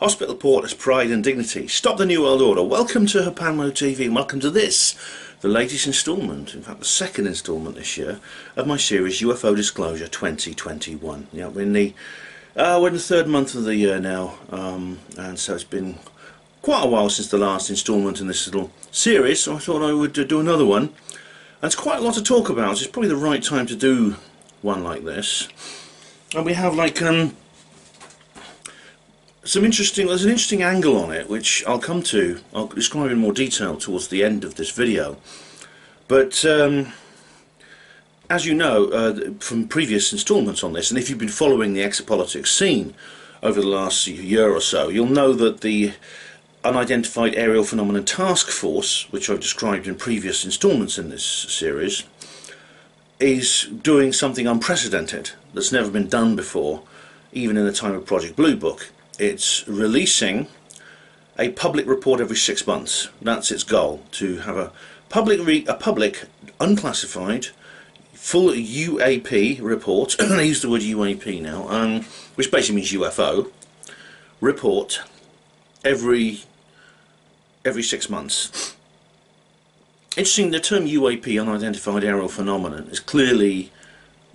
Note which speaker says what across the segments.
Speaker 1: Hospital Porters, Pride and Dignity. Stop the New World Order. Welcome to Hapanmo TV and welcome to this, the latest instalment, in fact the second instalment this year, of my series UFO Disclosure 2021. Yeah, we're in the third month of the year now, and so it's been quite a while since the last instalment in this little series, so I thought I would do another one. And it's quite a lot to talk about, so it's probably the right time to do one like this. And we have like there's an interesting angle on it, which I'll describe in more detail towards the end of this video. But as you know from previous instalments on this, and if you've been following the exopolitics scene over the last year or so, you'll know that the Unidentified Aerial Phenomenon Task Force, which I've described in previous instalments in this series, is doing something unprecedented that's never been done before, even in the time of Project Blue Book. It's releasing a public report every 6 months. That's its goal, to have a public unclassified full UAP report. I use the word UAP now, which basically means UFO report every 6 months. Interesting, the term UAP, Unidentified Aerial Phenomenon, has clearly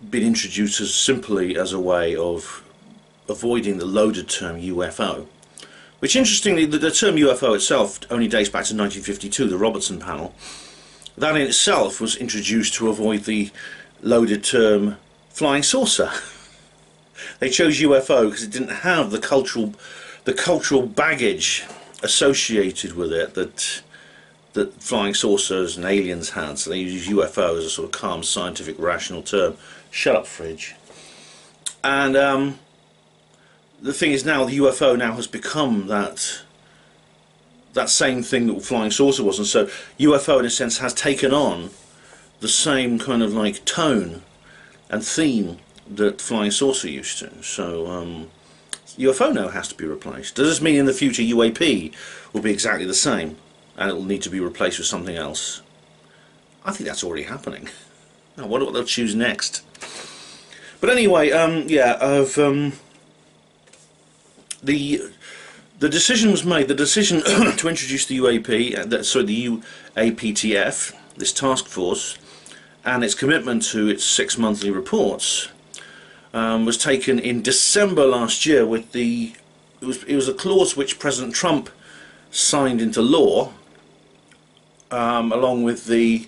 Speaker 1: been introduced as simply as a way of avoiding the loaded term UFO, which interestingly the term UFO itself only dates back to 1952, the Robertson panel. That in itself was introduced to avoid the loaded term flying saucer. They chose UFO because it didn't have the cultural baggage associated with it that flying saucers and aliens had, so they use UFO as a sort of calm, scientific, rational term. Shut up, fridge. And the thing is, now the UFO now has become that same thing that flying saucer was, and so UFO in a sense has taken on the same kind of like tone and theme that flying saucer used to. So UFO now has to be replaced. Does this mean in the future UAP will be exactly the same and it will need to be replaced with something else? I think that's already happening. I wonder what they'll choose next. But anyway, the decision was made. The decision to introduce the UAP, the UAPTF, this task force, and its commitment to its 6 monthly reports, was taken in December last year. With it was a clause which President Trump signed into law, along with the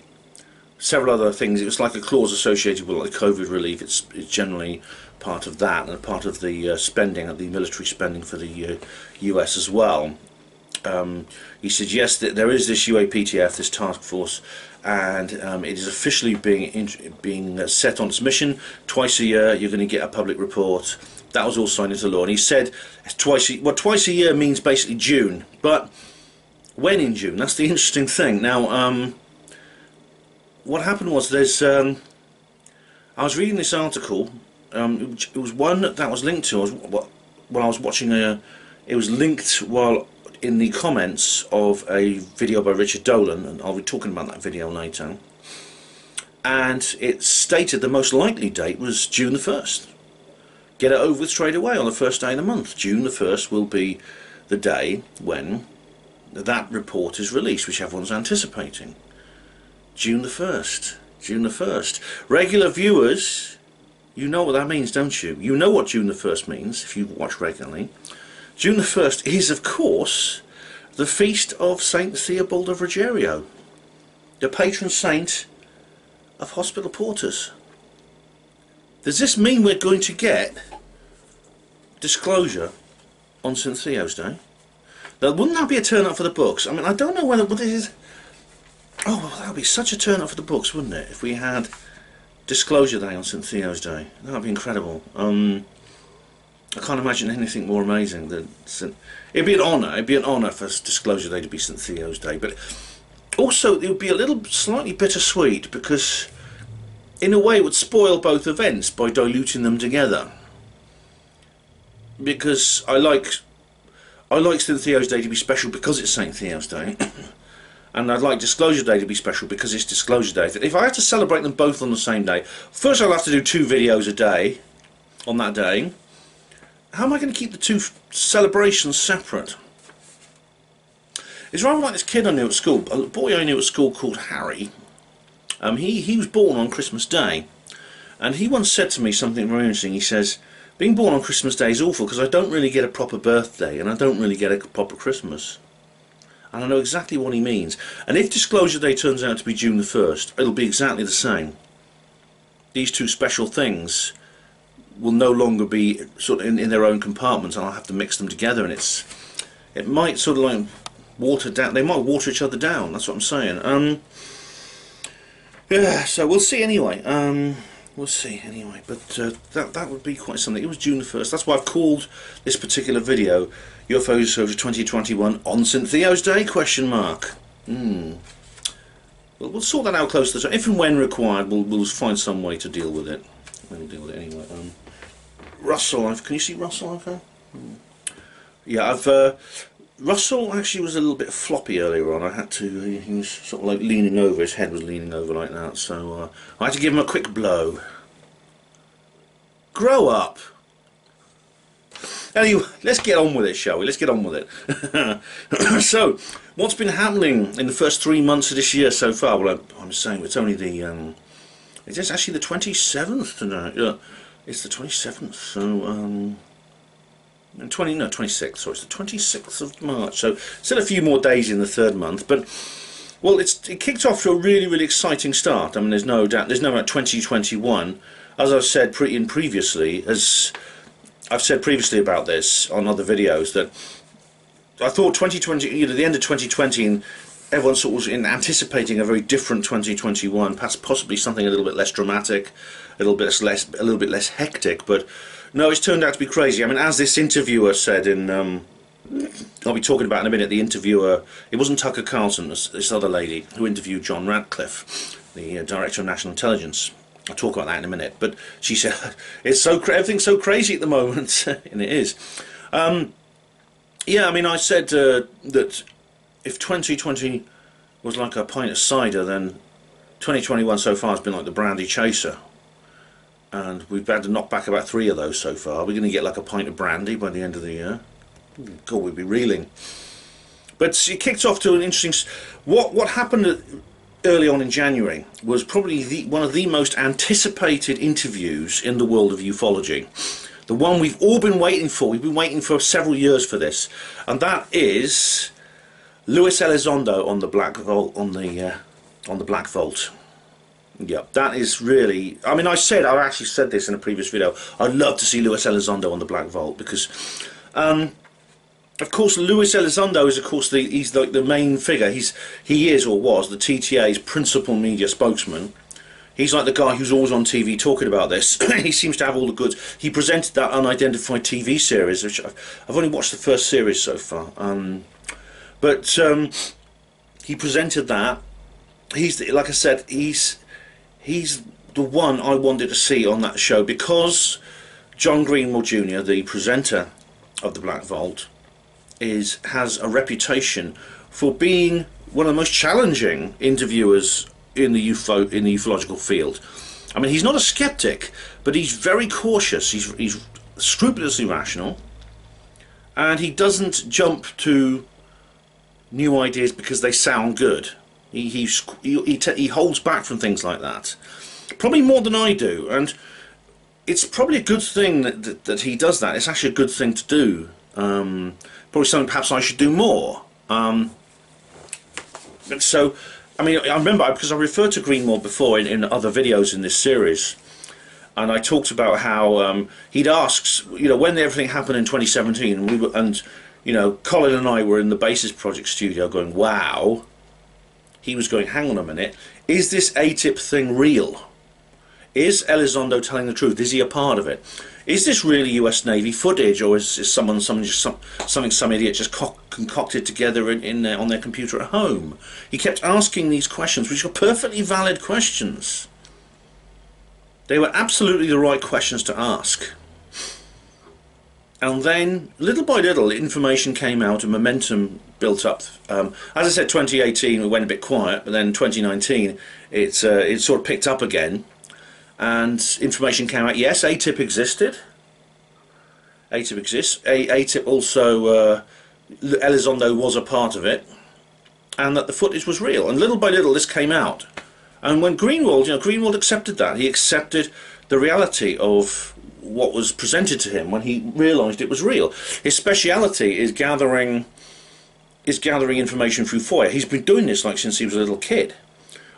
Speaker 1: several other things. It was like a clause associated with like COVID relief. It's generally part of that, and part of the spending, the military spending for the US as well. He said yes, that there is this UAPTF, this task force, and it is officially being set on its mission. Twice a year you're going to get a public report. That was all signed into law, and he said twice a year means basically June, but when in June? That's the interesting thing. Now what happened was I was reading this article. It was one that was linked to. When I was watching it was linked while in the comments of a video by Richard Dolan, and I'll be talking about that video later. And it stated the most likely date was June the 1st. Get it over with straight away on the first day of the month. June the 1st will be the day when that report is released, which everyone's anticipating. June the 1st. June the 1st. Regular viewers, you know what that means, don't you? You know what June the 1st means if you watch regularly. June the 1st is, of course, the feast of St Theobald of Ruggiero, the patron saint of hospital porters. Does this mean we're going to get disclosure on St Theo's Day? Now, wouldn't that be a turn up for the books? I mean, I don't know whether this is... Oh, well, that would be such a turn up for the books, wouldn't it, if we had Disclosure Day on St Theo's Day? That would be incredible. I can't imagine anything more amazing than it'd be an honour. It'd be an honour for Disclosure Day to be St Theo's Day, but also it would be a little slightly bittersweet, because in a way it would spoil both events by diluting them together. Because I like St Theo's Day to be special because it's St Theo's Day. And I'd like Disclosure Day to be special because it's Disclosure Day. If I had to celebrate them both on the same day, first I'll have to do 2 videos a day on that day, how am I going to keep the two celebrations separate? It's rather like this kid I knew at school, a boy I knew at school called Harry. He was born on Christmas Day, and he once said to me something very interesting. He says, being born on Christmas Day is awful because I don't really get a proper birthday and I don't really get a proper Christmas. And I know exactly what he means. And if Disclosure Day turns out to be June the 1st, it'll be exactly the same. These two special things will no longer be sort of in their own compartments, and I'll have to mix them together, and it might sort of like water down. They might water each other down. That's what I'm saying. Yeah. So we'll see anyway. We'll see anyway. But that would be quite something. It was June the 1st. That's why I've called this particular video UFO Disclosure 2021 on St Theo's Day ? We'll sort that out close to the time. If and when required, we'll find some way to deal with it. We'll deal with it anyway. Russell, can you see Russell? Okay. Yeah, Russell actually was a little bit floppy earlier on. I had to. He was sort of like leaning over. His head was leaning over like that. So I had to give him a quick blow. Grow up. Anyway, let's get on with it, shall we? Let's get on with it. So, what's been happening in the first 3 months of this year so far? Well, I'm saying it's only the. It's actually the 27th tonight. Yeah, it's the 27th. So, 26th. So it's the 26th of March. So still a few more days in the third month, but well, it kicked off to a really, really exciting start. I mean, there's no doubt 2021, as I've said previously, as I've said previously about this on other videos, that I thought 2020, the end of 2020, and everyone sort of was anticipating a very different 2021, possibly something a little bit less dramatic, a little bit less hectic, but no, it's turned out to be crazy. I mean, as this interviewer said in, I'll be talking about in a minute, the interviewer, it wasn't Tucker Carlson, this other lady who interviewed John Ratcliffe, the Director of National Intelligence. I'll talk about that in a minute, but she said, everything's so crazy at the moment, and it is. Yeah, I mean, I said that if 2020 was like a pint of cider, then 2021 so far has been like the brandy chaser. And we've had to knock back about 3 of those so far. We're going to get like a pint of brandy by the end of the year. God, we'd be reeling. But it kicked off to an interesting. What happened early on in January was probably one of the most anticipated interviews in the world of ufology. The one we've all been waiting for. We've been waiting for several years for this, and that is Luis Elizondo on the Black Vault. On the Black Vault. Yeah, that is really. I mean, I actually said this in a previous video. I'd love to see Luis Elizondo on the Black Vault because, of course, Luis Elizondo is, of course, he's like the main figure. He is or was the TTA's principal media spokesman. He's like the guy who's always on TV talking about this. He seems to have all the goods. He presented that unidentified TV series, which I've only watched the first series so far. But he presented that. Like I said, he's the one I wanted to see on that show because John Greenwald Jr., the presenter of the Black Vault, has a reputation for being one of the most challenging interviewers in the ufological field. I mean, he's not a skeptic, but he's very cautious. He's scrupulously rational, and he doesn't jump to new ideas because they sound good. He holds back from things like that, probably more than I do, and it's probably a good thing that he does that. It's actually a good thing to do. Probably something perhaps I should do more. So, I mean, I remember because I referred to Greenwald before in other videos in this series, and I talked about how he'd asked, when everything happened in 2017, and Colin and I were in the Basis Project studio going, wow. He was going, hang on a minute, is this ATIP thing real? Is Elizondo telling the truth? Is he a part of it? Is this really US Navy footage, or is something some idiot just concocted together on their computer at home? He kept asking these questions, which were perfectly valid questions. They were absolutely the right questions to ask. And then, little by little, information came out and momentum built up. As I said, 2018 we went a bit quiet, but then 2019 it sort of picked up again, and information came out. Yes, ATIP existed. ATIP exists. ATIP also, Elizondo was a part of it, and that the footage was real. And little by little this came out. And when Greenwald, Greenwald accepted that. He accepted the reality of what was presented to him when he realised it was real. His speciality is gathering information through FOIA. He's been doing this since he was a little kid.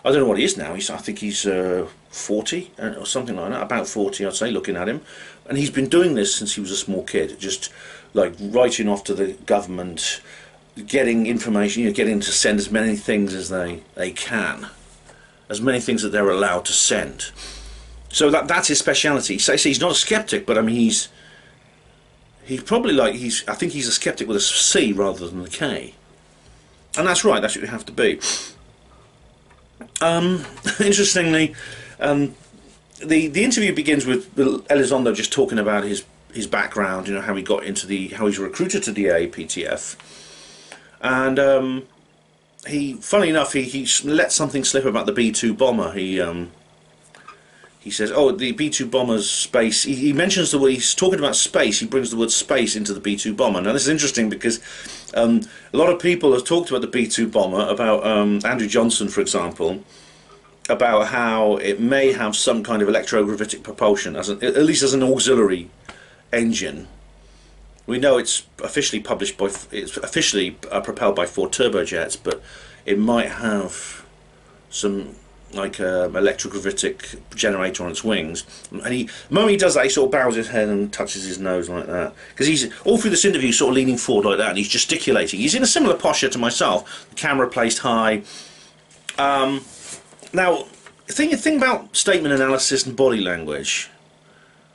Speaker 1: I don't know what he is now. I think he's 40 or something like that, about 40 I'd say, looking at him. And he's been doing this since he was a small kid, just writing off to the government, getting information, getting to send as many things as they can, as many things that they're allowed to send. So that's his speciality. So he's not a skeptic, but I mean he's probably I think he's a skeptic with a C rather than a K. And that's right, that's what you have to be. Interestingly, the interview begins with Elizondo just talking about his background, how he got into how he's recruited to the APTF, and funnily enough, he let something slip about the B-2 bomber. He says, oh, the B-2 bomber's space. He mentions the word, he's talking about space, he brings the word space into the B-2 bomber. Now this is interesting because a lot of people have talked about the B-2 bomber, about Andrew Johnson, for example, about how it may have some kind of electrogravitic propulsion, at least as an auxiliary engine. We know it's officially propelled by 4 turbojets, but it might have some electrogravitic generator on its wings. And the moment he does that, he sort of bows his head and touches his nose like that, because he's all through this interview sort of leaning forward like that, and he's gesticulating. He's in a similar posture to myself, the camera placed high. Now, think about statement analysis and body language.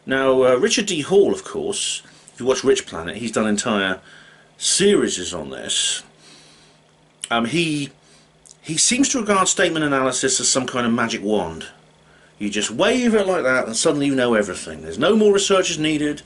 Speaker 1: Now, Richard D. Hall, of course, if you watch Rich Planet, he's done entire series on this. He seems to regard statement analysis as some kind of magic wand. You just wave it like that and suddenly you know everything. There's no more research is needed.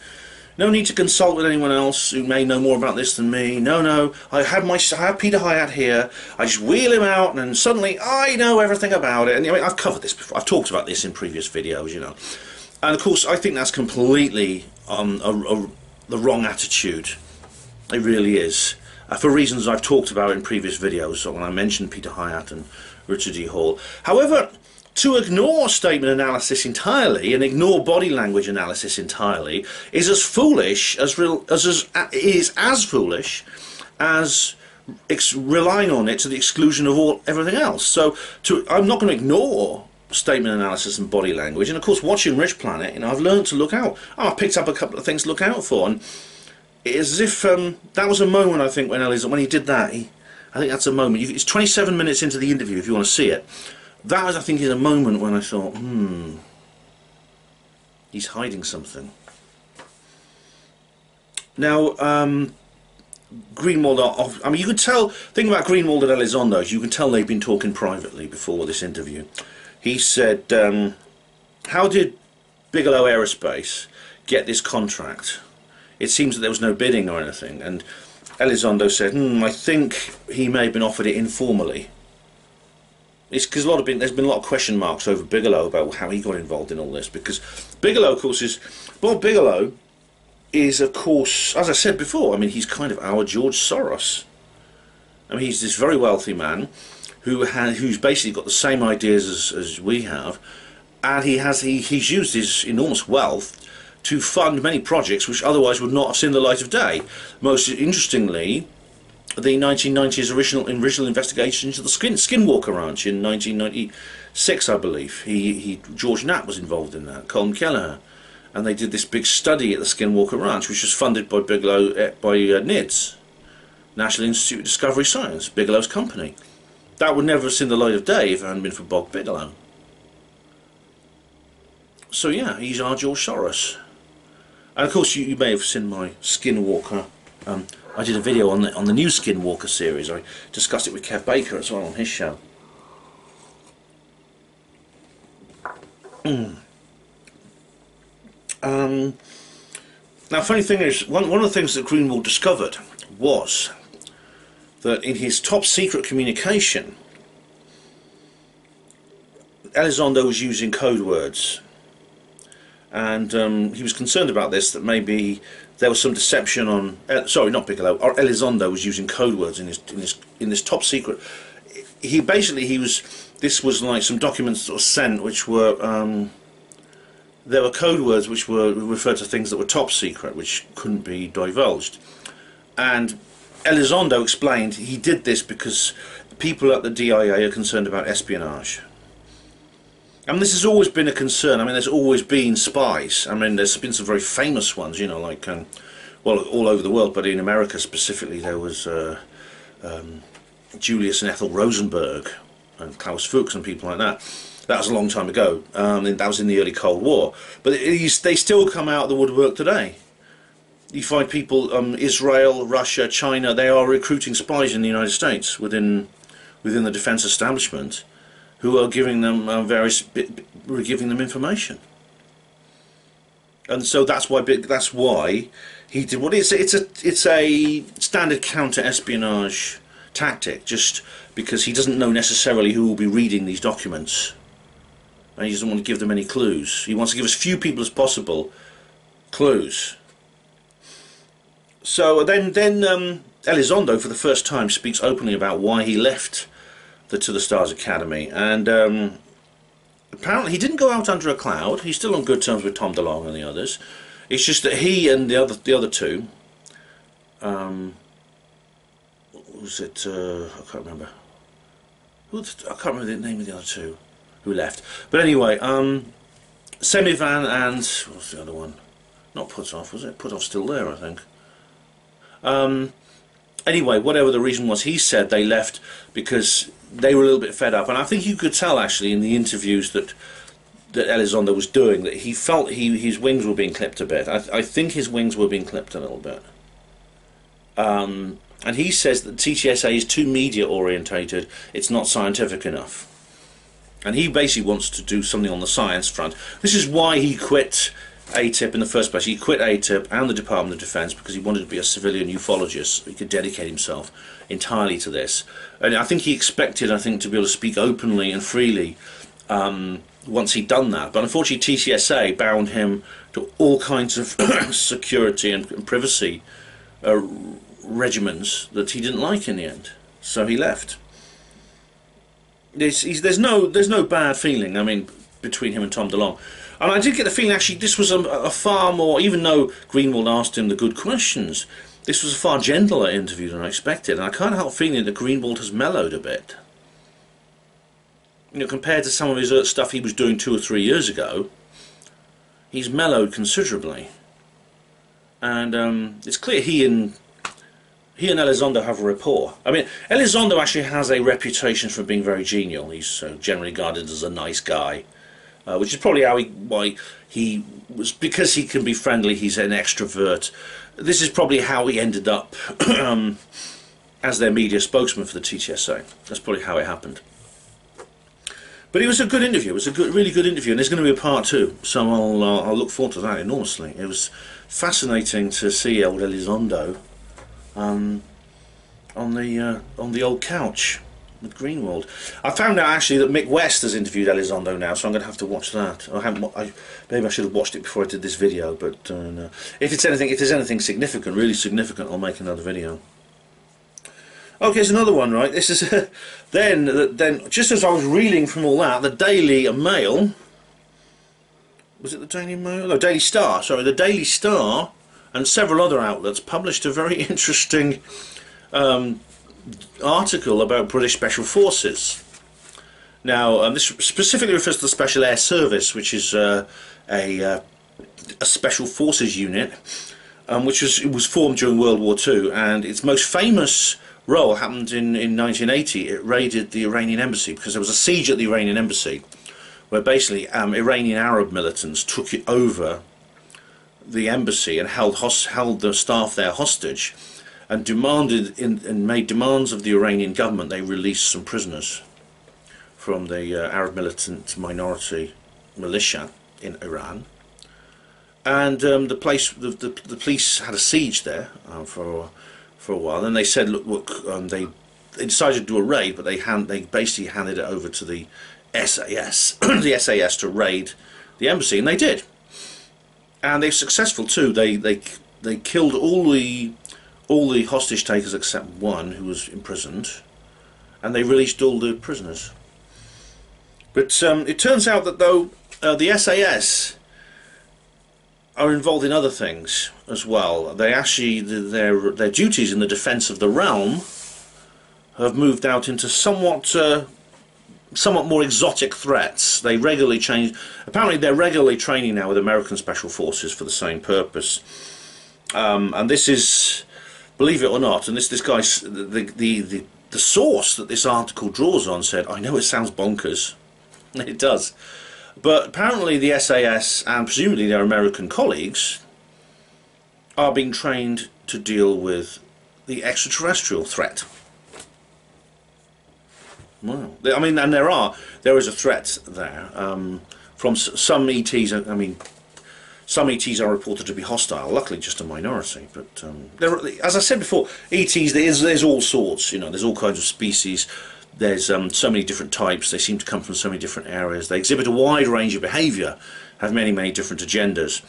Speaker 1: No need to consult with anyone else who may know more about this than me. No, I have Peter Hyatt here. I just wheel him out and suddenly I know everything about it. And I've covered this before. I've talked about this in previous videos, And of course, I think that's completely the wrong attitude. It really is. For reasons I've talked about in previous videos, when I mentioned Peter Hyatt and Richard D. Hall. However, to ignore statement analysis entirely and ignore body language analysis entirely is as foolish as relying on it to the exclusion of everything else. So I'm not going to ignore statement analysis and body language. And of course, watching Rich Planet, I've learned to look out. I've picked up a couple of things to look out for, and it's as if that was a moment, I think, when he did that. I think that's a moment. It's 27 minutes into the interview if you want to see it. That was, I think, is a moment when I thought, he's hiding something. Now, Greenwald, I mean, you could tell, the thing about Greenwald and Elizondo is you can tell they've been talking privately before this interview. He said, how did Bigelow Aerospace get this contract? It seems that there was no bidding or anything, and Elizondo said, I think he may have been offered it informally. It's because there's been a lot of question marks over Bigelow about how he got involved in all this, because Bigelow, of course, Bob Bigelow is, of course, as I said before, I mean, he's kind of our George Soros. I mean, he's this very wealthy man who's basically got the same ideas as we have, and he's used his enormous wealth to fund many projects which otherwise would not have seen the light of day. Most interestingly, the 1990s original investigation into the Skinwalker Ranch in 1996, I believe. George Knapp was involved in that, Colin Kelleher, and they did this big study at the Skinwalker Ranch, which was funded by NIDS, National Institute of Discovery Science, Bigelow's company. That would never have seen the light of day if it hadn't been for Bob Bigelow. So yeah, he's our George Soros. And of course, you may have seen my Skinwalker. I did a video on the new Skinwalker series. I discussed it with Kev Baker as well on his show. Now, funny thing is, one of the things that Greenwald discovered was that in his top secret communication, Elizondo was using code words. and he was concerned about this, that maybe there was some deception on. Sorry, not Piccolo. Or Elizondo was using code words in this top secret. This was like some documents that were sent, which were there were code words which were referred to things that were top secret, which couldn't be divulged. And Elizondo explained he did this because people at the DIA are concerned about espionage. And this has always been a concern. I mean, there's always been spies. I mean, there's been some very famous ones, you know, like, well, all over the world, but in America specifically, there was Julius and Ethel Rosenberg and Klaus Fuchs and people like that. That was a long time ago. That was in the early Cold War. But they still come out of the woodwork today. You find people, Israel, Russia, China, they are recruiting spies in the United States within the defense establishment, who are giving them giving them information. And so that's why he did what it's a standard counter-espionage tactic, just because he doesn't know necessarily who will be reading these documents, and he doesn't want to give them any clues. He wants to give as few people as possible clues. So then Elizondo, for the first time, speaks openly about why he left the To the Stars Academy, and apparently he didn't go out under a cloud. He's still on good terms with Tom DeLonge and the others. It's just that he and the other two, what was it? I can't remember. I can't remember the name of the other two who left. But anyway, Semivan and what's the other one? Not Puthoff, was it? Puthoff's still there, I think. Anyway, whatever the reason was, he said they left because they were a little bit fed up, and I think you could tell actually in the interviews that Elizondo was doing that he felt his wings were being clipped a bit. I think his wings were being clipped a little bit. And he says that TTSA is too media orientated, it's not scientific enough. And he basically wants to do something on the science front. This is why he quit ATIP in the first place. He quit ATIP and the Department of Defense because he wanted to be a civilian ufologist. He could dedicate himself entirely to this. And I think he expected, to be able to speak openly and freely once he'd done that. But unfortunately TTSA bound him to all kinds of security and privacy regimens that he didn't like in the end. So he left. There's no bad feeling, I mean, between him and Tom DeLonge. And I did get the feeling actually this was a far more, even though Greenwald asked him the good questions, this was a far gentler interview than I expected, and I can't help feeling that Greenwald has mellowed a bit. You know, compared to some of his stuff he was doing 2 or 3 years ago, he's mellowed considerably. And it's clear he and Elizondo have a rapport. I mean, Elizondo actually has a reputation for being very genial. He's generally regarded as a nice guy. Which is probably why he was, because he can be friendly, he's an extrovert. This is probably how he ended up as their media spokesman for the TTSA. That's probably how it happened. But it was a good interview. It was a really good interview, and there's going to be a part 2, so I'll look forward to that enormously. It was fascinating to see old Elizondo on the old couch with Greenwald. I found out actually that Mick West has interviewed Elizondo now, so I'm going to have to watch that. Maybe I should have watched it before I did this video, but no. If there's anything significant, really significant, I'll make another video. Okay, it's another one, right? This is then just as I was reeling from all that, the Daily Mail. Was it the Daily Mail? No, Daily Star. Sorry, the Daily Star and several other outlets published a very interesting article about British Special Forces. Now, this specifically refers to the Special Air Service, which is a special forces unit, which was formed during World War II, and its most famous role happened in 1980. It raided the Iranian embassy because there was a siege at the Iranian embassy, where basically Iranian Arab militants took it over the embassy and held the staff there hostage, and made demands of the Iranian government they release some prisoners from the Arab militant minority militia in Iran. And the police had a siege there for a while. Then they said, look, they decided to do a raid, but they basically handed it over to the SAS, the SAS to raid the embassy, and they did. and they're successful too. They killed all the hostage takers except one who was imprisoned, and they released all the prisoners. But it turns out that though the SAS are involved in other things as well. They actually, their duties in the defence of the realm have moved out into somewhat more exotic threats. They regularly change. Apparently, they're regularly training now with American Special Forces for the same purpose. And this is, believe it or not, and this guy, the source that this article draws on said, "I know it sounds bonkers," it does. But apparently the SAS and presumably their American colleagues are being trained to deal with the extraterrestrial threat. Wow. I mean, and there is a threat there from some ETs. I mean, some ETs are reported to be hostile. Luckily, just a minority. But as I said before, ETs there's all sorts. You know, there's all kinds of species. There's so many different types. They seem to come from so many different areas. They exhibit a wide range of behaviour, have many different agendas.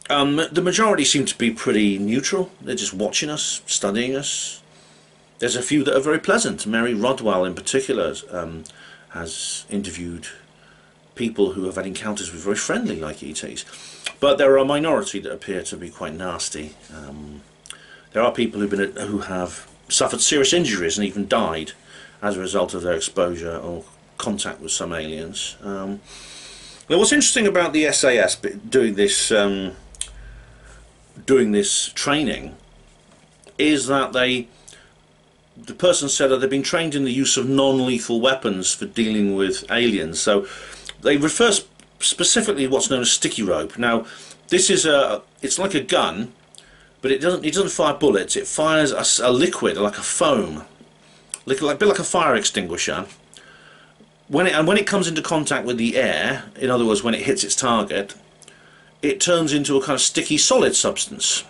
Speaker 1: The majority seem to be pretty neutral. They're just watching us, studying us. There's a few that are very pleasant. Mary Rodwell in particular has interviewed people who have had encounters with very friendly like ETs. But there are a minority that appear to be quite nasty. There are people who have suffered serious injuries and even died as a result of their exposure or contact with some aliens. Now, what's interesting about the SAS doing this training is that the person said that they've been trained in the use of non-lethal weapons for dealing with aliens. So they refer specifically to what's known as sticky rope. Now, this is it's like a gun, but it doesn't fire bullets. It fires a liquid, like a foam, a bit like a fire extinguisher. When it comes into contact with the air, in other words, when it hits its target, it turns into a kind of sticky solid substance,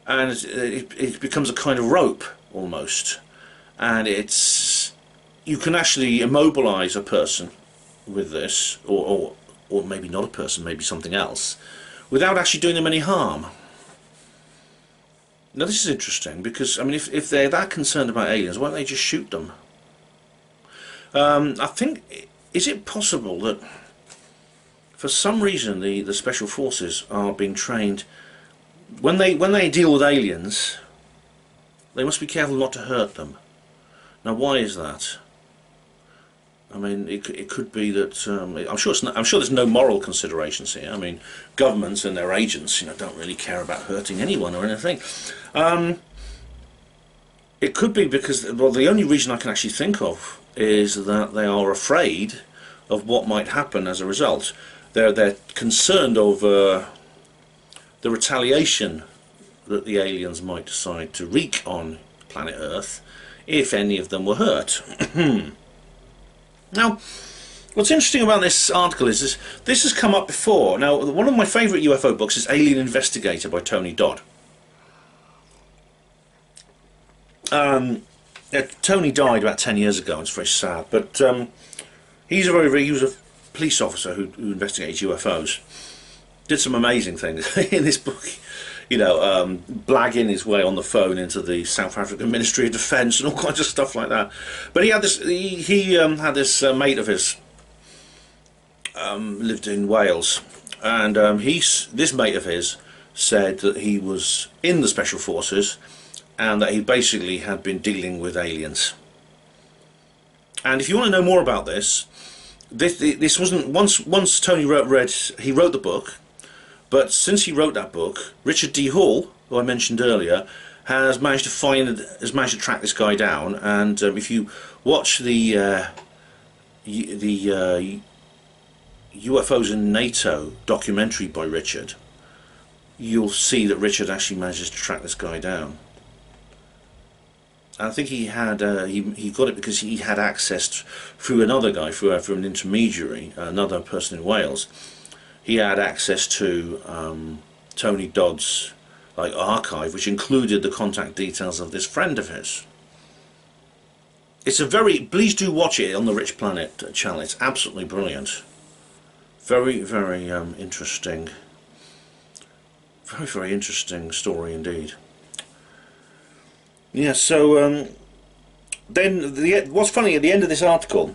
Speaker 1: and it becomes a kind of rope almost. And you can actually immobilize a person with this, or maybe not a person, maybe something else, without actually doing them any harm. Now this is interesting because, I mean, if they're that concerned about aliens, why don't they just shoot them? I think, is it possible that for some reason the Special Forces are being trained, when they deal with aliens, they must be careful not to hurt them. Now why is that? I mean, it could be that I'm sure there's no moral considerations here. I mean, governments and their agents, don't really care about hurting anyone or anything. It could be because, well, the only reason I can actually think of is that they are afraid of what might happen as a result. They're concerned over the retaliation that the aliens might decide to wreak on planet Earth if any of them were hurt. Now, what's interesting about this article is this has come up before. Now, one of my favourite UFO books is Alien Investigator by Tony Dodd. Tony died about 10 years ago, and it's very sad, but he was a police officer who investigates UFOs. Did some amazing things in this book, blagging his way on the phone into the South African Ministry of Defence and all kinds of stuff like that. But he had this had this mate of his lived in Wales, and this mate of his said that he was in the Special Forces and that he basically had been dealing with aliens. And if you want to know more about this wasn't once Tony wrote the book. But since he wrote that book, Richard D. Hall, who I mentioned earlier, has managed to track this guy down. And if you watch the UFOs in NATO documentary by Richard, you'll see that Richard actually manages to track this guy down. And I think he had he got it because he had access through another guy, through an intermediary, another person in Wales. He had access to Tony Dodd's archive, which included the contact details of this friend of his. It's please do watch it on the Rich Planet channel. It's absolutely brilliant. Very interesting very, very interesting story indeed. Yeah, so then what's funny, at the end of this article,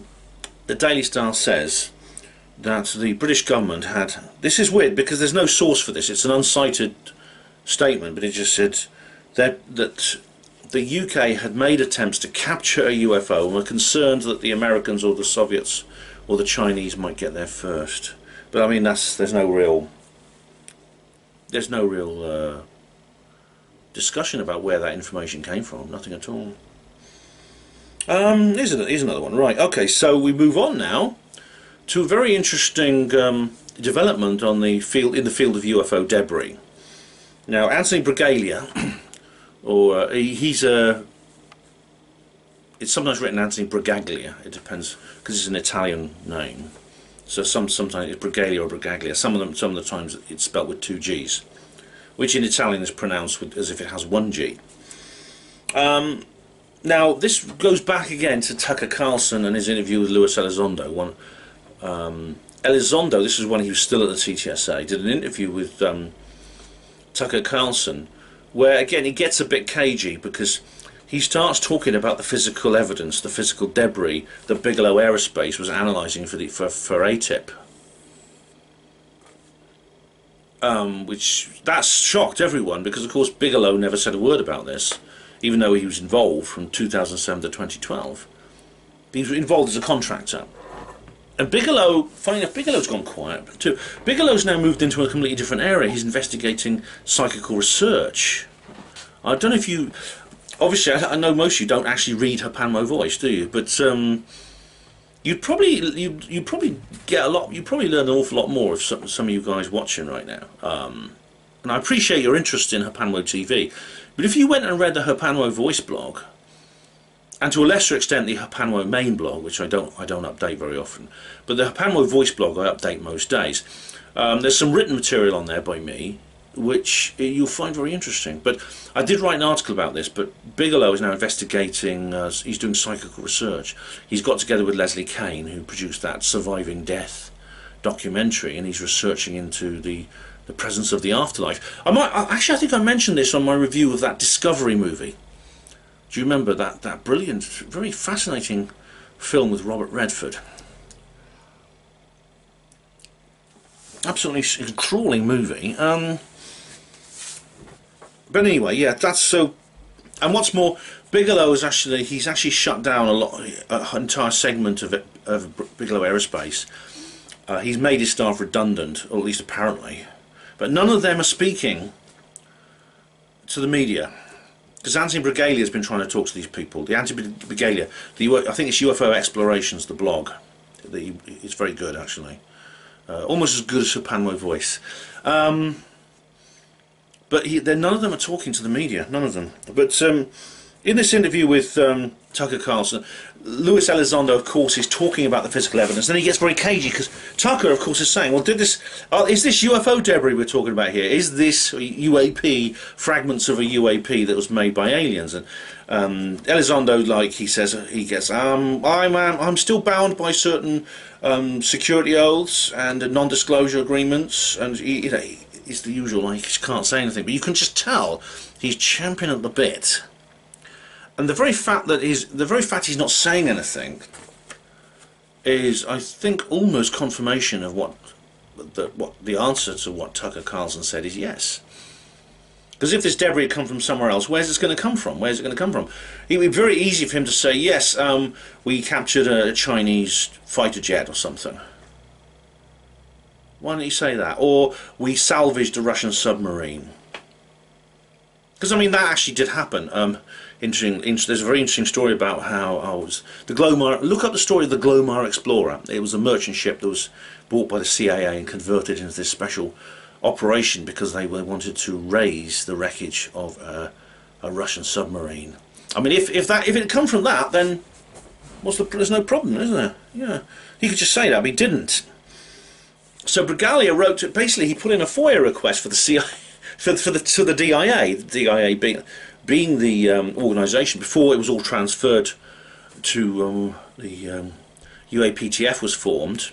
Speaker 1: the Daily Star says that the British government had... This is weird because there's no source for this, it's an uncited statement, but it just said that the UK had made attempts to capture a UFO and were concerned that the Americans or the Soviets or the Chinese might get there first. But I mean, there's no real discussion about where that information came from. Nothing at all. Here's another one. Right. Okay. So we move on now to a very interesting development in the field of UFO debris. Now, Anthony Bragalia, or it's sometimes written Anthony Bragaglia. It depends, because it's an Italian name. So sometimes it's Bragalia or Bragaglia. Some of the times it's spelt with 2 G's, which in Italian is pronounced as if it has 1 G. Now this goes back again to Tucker Carlson and his interview with Luis Elizondo. Elizondo, this is when he was still at the TTSA, did an interview with Tucker Carlson, where again he gets a bit cagey because he starts talking about the physical evidence, the physical debris that Bigelow Aerospace was analysing for ATIP. Which that's shocked everyone, because of course Bigelow never said a word about this, even though he was involved from 2007 to 2012. He was involved as a contractor. And Bigelow, funny enough, Bigelow's gone quiet too. Bigelow's now moved into a completely different area. He's investigating psychical research. I don't know if you... Obviously, I know most of you don't actually read Hapanmo Voice, do you? But you'd probably get a lot. You'd probably learn an awful lot more of some of you guys watching right now. And I appreciate your interest in Hapanmo TV. But if you went and read the Hapanmo Voice blog, and to a lesser extent the Hapanmo main blog, which I don't update very often, but the Hapanmo Voice blog I update most days. There's some written material on there by me, which you'll find very interesting. But I did write an article about this, but Bigelow is now investigating, he's doing psychical research. He's got together with Leslie Kane, who produced that Surviving Death documentary, and he's researching into the presence of the afterlife. I think I mentioned this on my review of that Discovery movie. Do you remember that brilliant, very fascinating film with Robert Redford? Absolutely crawling movie. But anyway, yeah, that's so. And what's more, Bigelow is he's actually shut down an entire segment of Bigelow Aerospace. He's made his staff redundant, or at least apparently. But none of them are speaking to the media, because Anthony Bragalia has been trying to talk to these people. The Anthony Bragalia, I think it's UFO Explorations, the blog. It's very good, actually. Almost as good as Hapanmo Voice. But none of them are talking to the media, none of them. But in this interview with Tucker Carlson, Luis Elizondo, of course, is talking about the physical evidence. Then he gets very cagey, because Tucker, of course, is saying, well, is this UFO debris we're talking about here? Is this UAP, fragments of a UAP that was made by aliens? And Elizondo, like he says, he gets, I'm still bound by certain security oaths and non-disclosure agreements, and it's the usual, like, he can't say anything, but you can just tell he's champing at the bit. And the very fact he's not saying anything is, I think, almost confirmation of what the answer to what Tucker Carlson said is yes. Because if this debris had come from somewhere else, where's it going to come from? Where's it going to come from? It would be very easy for him to say, yes, we captured a Chinese fighter jet or something. Why don't you say that? Or we salvaged a Russian submarine. Because, I mean, that actually did happen. There's a very interesting story about how the Glomar. Look up the story of the Glomar Explorer. It was a merchant ship that was bought by the CIA and converted into this special operation because they wanted to raise the wreckage of a Russian submarine. I mean, if it had come from that, then there's no problem, isn't there? Yeah, he could just say that, but he didn't. So Bragalia wrote, basically, he put in a FOIA request for the CIA, to the DIA. The DIA being the organisation before it was all transferred to the UAPTF was formed.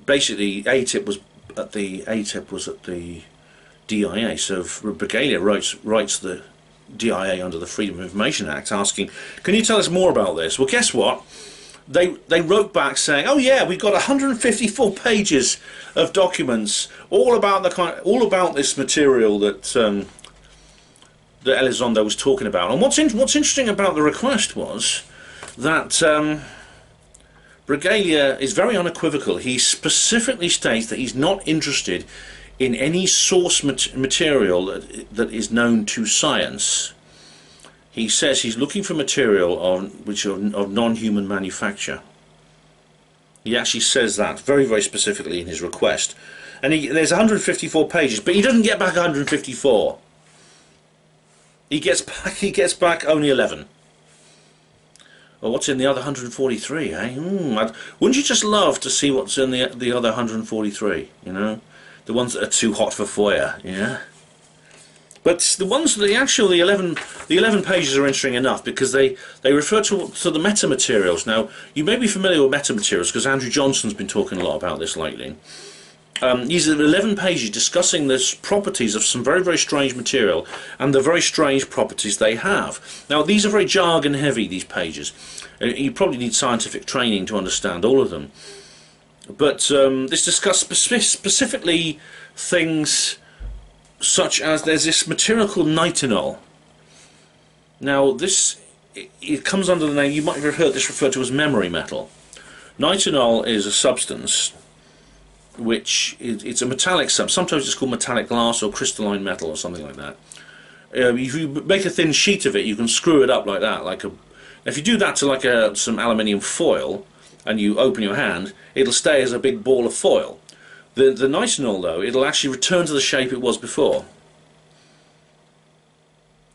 Speaker 1: Basically, ATIP was at the DIA. So Regalia writes the DIA under the Freedom of Information Act asking, can you tell us more about this? Well, guess what? They wrote back saying, oh yeah, we've got 154 pages of documents all about this material that that Elizondo was talking about. And what's interesting about the request was that Regalia is very unequivocal. He specifically states that he's not interested in any source material that is known to science. He says he's looking for material of non-human manufacture. He actually says that very, very specifically in his request. And there's 154 pages, but he doesn't get back 154. He gets back only 11. Well, what's in the other 143, eh? Wouldn't you just love to see what's in the other 143, you know? The ones that are too hot for FOIA, yeah? But the ones, the 11 pages are interesting enough because they refer to the metamaterials. Now, you may be familiar with metamaterials because Andrew Johnson's been talking a lot about this lately. These are 11 pages discussing the properties of some very, very strange material and the very strange properties they have. Now, these are very jargon heavy, these pages. You probably need scientific training to understand all of them. But this discusses specifically things such as there's this material called nitinol. Now it comes under the name, you might have heard this referred to as memory metal. Nitinol is a substance which it's a metallic substance. Sometimes it's called metallic glass or crystalline metal or something like that. If you make a thin sheet of it, you can screw it up like that. If you do that to some aluminium foil and you open your hand, it'll stay as a big ball of foil. The nitinol, though, it'll actually return to the shape it was before.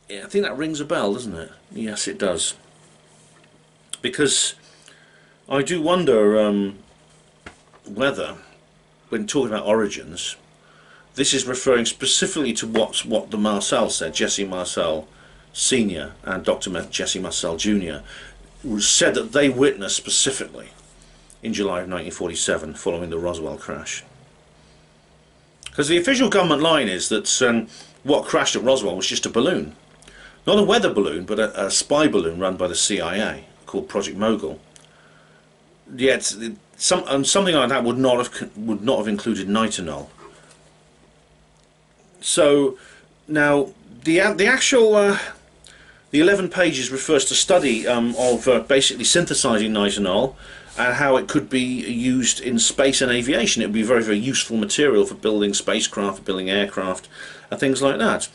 Speaker 1: Yeah, I think that rings a bell, doesn't it? Yes, it does. Because I do wonder whether, when talking about origins, this is referring specifically to what the Marcel said, Jesse Marcel Sr. and Dr. Jesse Marcel Jr. said that they witnessed specifically in July of 1947 following the Roswell crash. Because the official government line is that what crashed at Roswell was just a balloon. Not a weather balloon, but a spy balloon run by the CIA called Project Mogul. Yet something like that would not have included nitinol. So now the actual the 11 pages refers to study of basically synthesizing nitinol and how it could be used in space and aviation. It would be very, very useful material for building spacecraft, building aircraft, and things like that.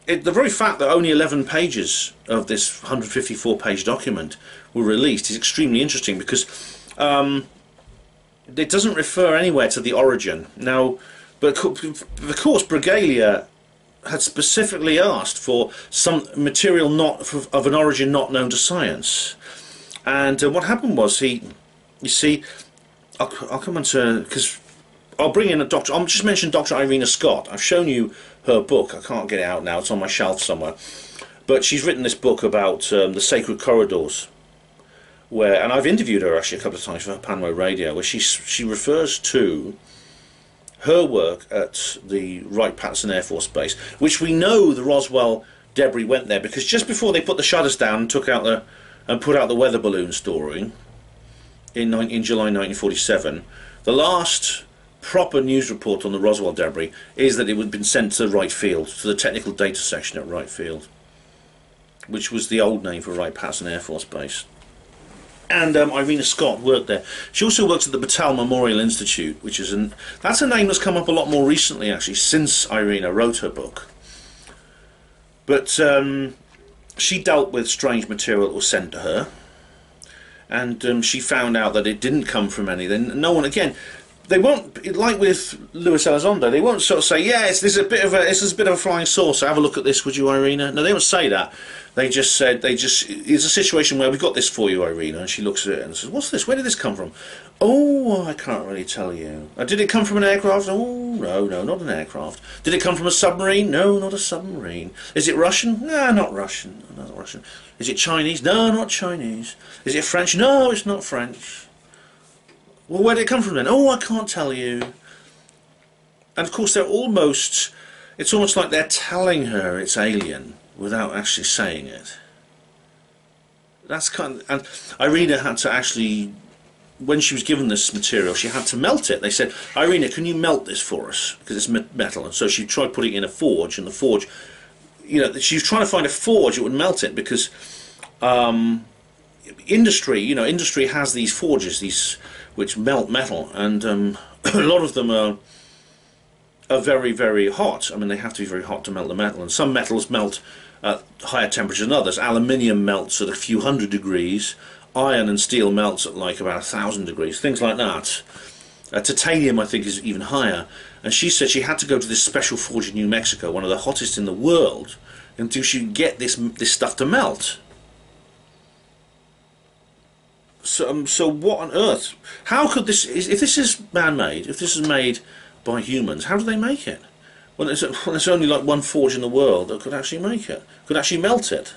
Speaker 1: The very fact that only 11 pages of this 154-page document were released is extremely interesting because it doesn't refer anywhere to the origin. Now, but of course, Regalia had specifically asked for some material of an origin not known to science. And what happened was you see, I'll come on to, because I'll bring in I'll just mention Dr. Irena Scott. I've shown you her book. I can't get it out now. It's on my shelf somewhere. But she's written this book about the sacred corridors, and I've interviewed her actually a couple of times for her Panway Radio, where she refers to her work at the Wright-Patterson Air Force Base, which we know the Roswell debris went there because just before they put the shutters down and put out the weather balloon story in July 1947, the last proper news report on the Roswell debris is that it had been sent to Wright Field, to the technical data section at Wright Field, which was the old name for Wright-Patterson Air Force Base. And Irena Scott worked there. She also works at the Battelle Memorial Institute, which is that's a name that's come up a lot more recently, actually, since Irena wrote her book. But she dealt with strange material that was sent to her, and she found out that it didn't come from any. Then no one, again, they won't, like with Luis Elizondo, they won't sort of say, yes, this is a bit of a flying saucer, have a look at this, would you, Irena? No, they won't say that. They just said, it's a situation where we've got this for you, Irena, and she looks at it and says, what's this? Where did this come from? Oh, I can't really tell you. Did it come from an aircraft? Oh, no, not an aircraft. Did it come from a submarine? No, not a submarine. Is it Russian? No, not Russian. Not Russian. Is it Chinese? No, not Chinese. Is it French? No, it's not French. Well, where did it come from then? Oh, I can't tell you. And of course, they're almost It's almost like they're telling her it's alien without actually saying it. That's kind of, and Irina had to actually, when she was given this material, she had to melt it. They said, Irina, can you melt this for us? Because it's metal. And so she tried putting it in a forge, and the forge, you know, she was trying to find a forge that would melt it, because industry, you know, industry has these forges, these which melt metal, and a lot of them are very, very hot. I mean, they have to be very hot to melt the metal, and some metals melt at higher temperatures than others. Aluminium melts at a few hundred degrees, iron and steel melts at like about 1,000 degrees, things like that. Titanium, I think, is even higher. And she said she had to go to this special forge in New Mexico, one of the hottest in the world, until she could get this stuff to melt. So what on earth? How could this? If this is man-made, if this is made by humans, how do they make it? Well, there's only like one forge in the world that could actually make it, could actually melt it.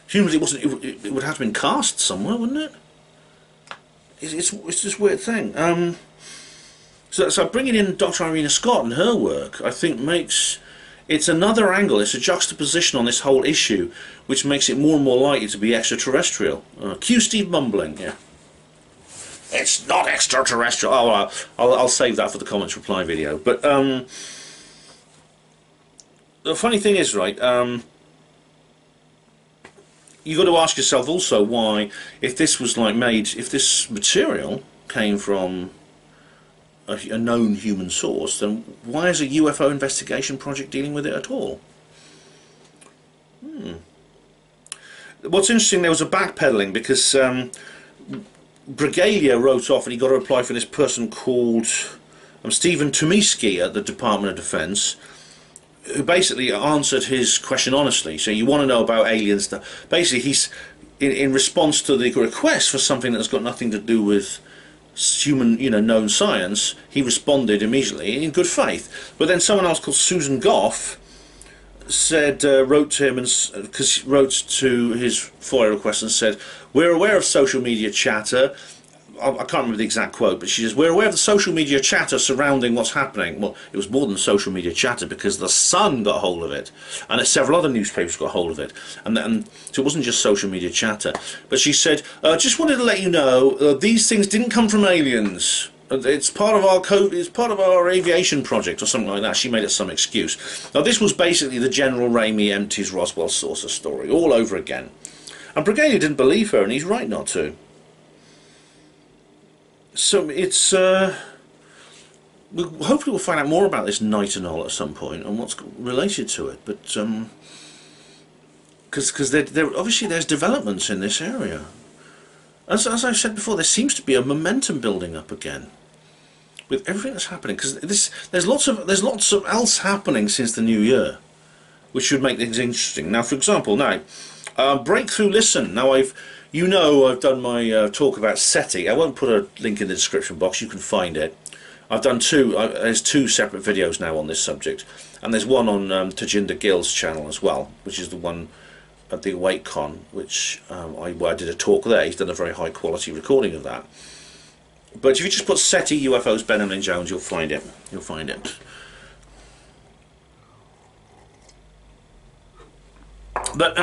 Speaker 1: Humans, it wasn't. It would have to have been cast somewhere, wouldn't it? It's this weird thing. So bringing in Dr. Irina Scott and her work, I think it's another angle. It's a juxtaposition on this whole issue, which makes it more and more likely to be extraterrestrial. Cue Steve mumbling. Yeah. It's not extraterrestrial. Oh, well, I'll save that for the comments reply video. But the funny thing is, right, you got to ask yourself also why, if this was like made, if this material came from a known human source, then why is a UFO investigation project dealing with it at all? What's interesting, there was a backpedaling, because Brigadier wrote off, and he got a reply from this person called Stephen Tomisky at the Department of Defense, who basically answered his question honestly. So you want to know about alien stuff. Basically, he's in response to the request for something that's got nothing to do with human, you know, known science, he responded immediately in good faith. But then someone else called Susan Goff said, wrote to him, and because wrote to his FOIA request and said, "We're aware of social media chatter." I can't remember the exact quote, but she says, "We're aware of the social media chatter surrounding what's happening." Well, it was more than social media chatter, because the Sun got hold of it, and several other newspapers got hold of it, and so it wasn't just social media chatter. But she said, "Just wanted to let you know, these things didn't come from aliens. It's part of our it's part of our aviation project," or something like that. She made it some excuse. Now, this was basically the General Ramey empties Roswell saucer story all over again, and Brigadier didn't believe her, and he's right not to. So it's hopefully we'll find out more about this nitinol at some point and what's related to it. But because obviously there's developments in this area. As I've said before, there seems to be a momentum building up again with everything that's happening. Because there's lots of else happening since the new year, which should make things interesting. Now, for example, Breakthrough Listen. Now I've done my talk about SETI. I won't put a link in the description box. You can find it. I've done there's two separate videos now on this subject, and there's one on Tajinder Gill's channel as well, which is the one at the AwakeCon, which I did a talk there. He's done a very high quality recording of that. But if you just put SETI UFOs Ben and Jones, you'll find it. You'll find it. But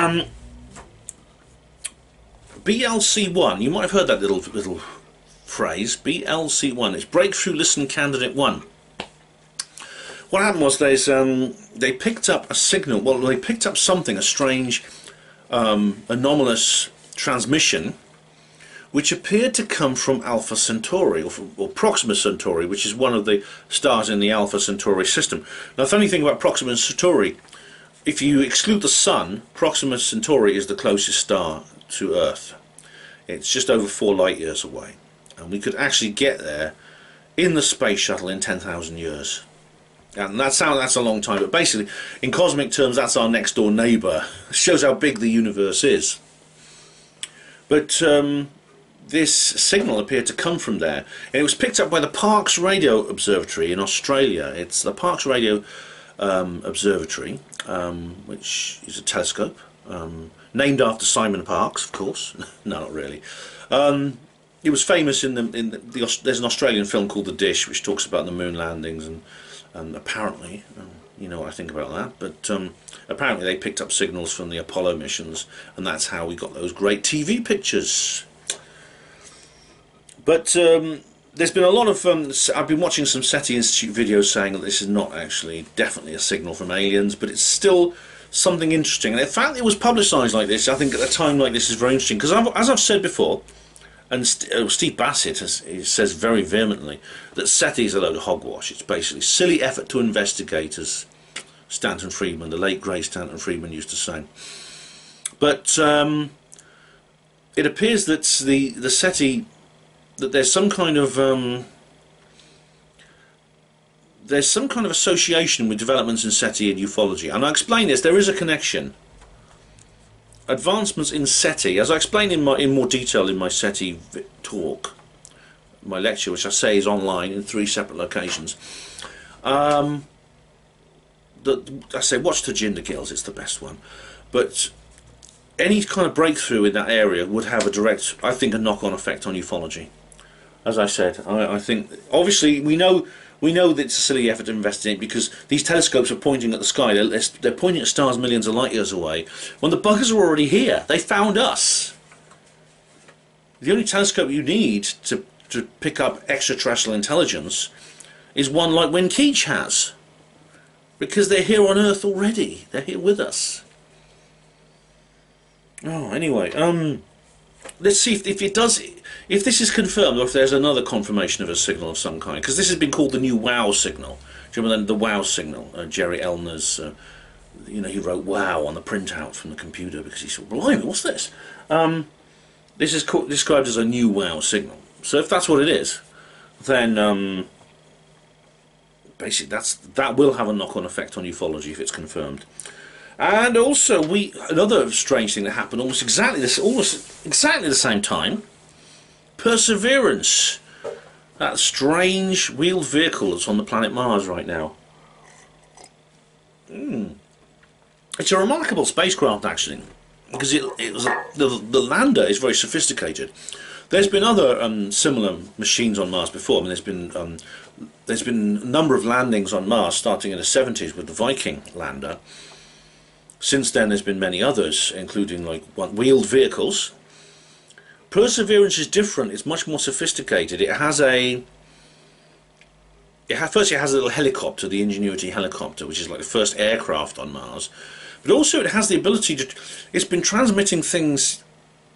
Speaker 1: BLC1, you might have heard that little phrase, BLC1. It's Breakthrough Listen Candidate 1. What happened was they picked up a signal. Well, they picked up something, a strange, anomalous transmission, which appeared to come from Alpha Centauri, or Proxima Centauri, which is one of the stars in the Alpha Centauri system. Now, the funny thing about Proxima Centauri, if you exclude the Sun, Proxima Centauri is the closest star to Earth. It's just over 4 light years away, and we could actually get there in the space shuttle in 10,000 years. And that's a long time, but basically, in cosmic terms, that's our next door neighbour. It shows how big the universe is. But this signal appeared to come from there, and it was picked up by the Parkes Radio Observatory in Australia. It's the Parkes Radio Observatory, which is a telescope, named after Simon Parkes, of course. No, not really. It was famous there's an Australian film called The Dish, which talks about the moon landings, and Apparently, you know what I think about that, but apparently they picked up signals from the Apollo missions, and that's how we got those great TV pictures. But there's been a lot of I've been watching some SETI Institute videos saying that this is not actually definitely a signal from aliens, but it's still something interesting. And the fact it was publicised like this, I think at a time like this, is very interesting, because as I've said before, and Steve Bassett says very vehemently that SETI is a load of hogwash. It's basically silly effort to investigate, as Stanton Friedman, the late great Stanton Friedman, used to say. But it appears that the SETI, that there's some kind of association with developments in SETI and ufology. And I explain this. There is a connection. Advancements in SETI, as I explained in more detail in my SETI talk, my lecture, which I say is online in 3 separate locations. I say watch Tajinder Gills, it's the best one. But any kind of breakthrough in that area would have a direct, I think, a knock-on effect on ufology. As I said, I think obviously we know that it's a silly effort to investigate, because these telescopes are pointing at the sky. They're pointing at stars millions of light years away, when the buggers are already here. They found us. The only telescope you need to pick up extraterrestrial intelligence is one like Wynn Keach has, because they're here on Earth already. They're here with us. Oh, anyway, let's see if it does. If this is confirmed, or if there's another confirmation of a signal of some kind, because this has been called the new WOW signal. Do you remember the WOW signal? Jerry Elner's, you know, he wrote WOW on the printout from the computer because he said, "Blimey, what's this?" This is described as a new WOW signal. So if that's what it is, then basically that will have a knock-on effect on ufology if it's confirmed. And also, another strange thing that happened almost exactly the same time. Perseverance, that strange wheeled vehicle that's on the planet Mars right now. It's a remarkable spacecraft, actually, because the lander is very sophisticated. There's been other similar machines on Mars before. I mean, there's been a number of landings on Mars starting in the 70s with the Viking lander. Since then, there's been many others, including like wheeled vehicles. Perseverance is different. It's much more sophisticated. Firstly, it has a little helicopter, the Ingenuity helicopter, which is like the first aircraft on Mars. But also it has the ability to, it's been transmitting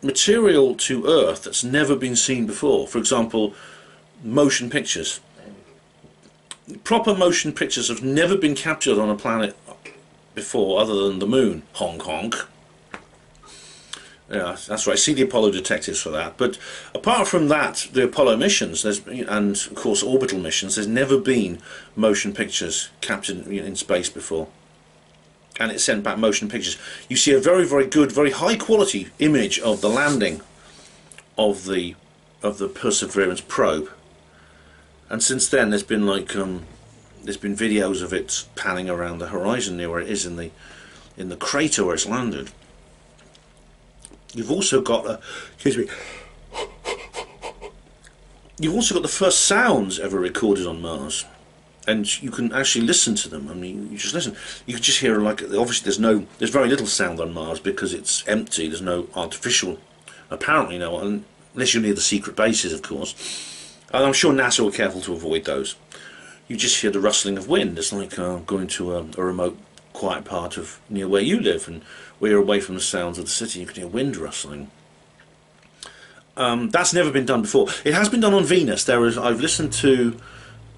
Speaker 1: material to Earth that's never been seen before. For example, motion pictures. Proper motion pictures have never been captured on a planet before, other than the Moon. Honk honk. Yeah, that's right. See the Apollo detectives for that. But apart from that, the Apollo missions, and of course orbital missions, there's never been motion pictures captured in space before. And it sent back motion pictures. You see a very, very good, very high quality image of the landing of the Perseverance probe. And since then, there's been videos of it panning around the horizon near where it is in the crater where it's landed. You've also got You've also got the first sounds ever recorded on Mars, and you can actually listen to them. I mean, you just listen. You can just hear, like, obviously there's very little sound on Mars because it's empty. There's no artificial, apparently no, unless you're near the secret bases, of course. And I'm sure NASA were careful to avoid those. You just hear the rustling of wind. It's like going to a remote, quiet part of near where you live, and where you're away from the sounds of the city, you can hear wind rustling. That's never been done before. It has been done on Venus. I've listened to,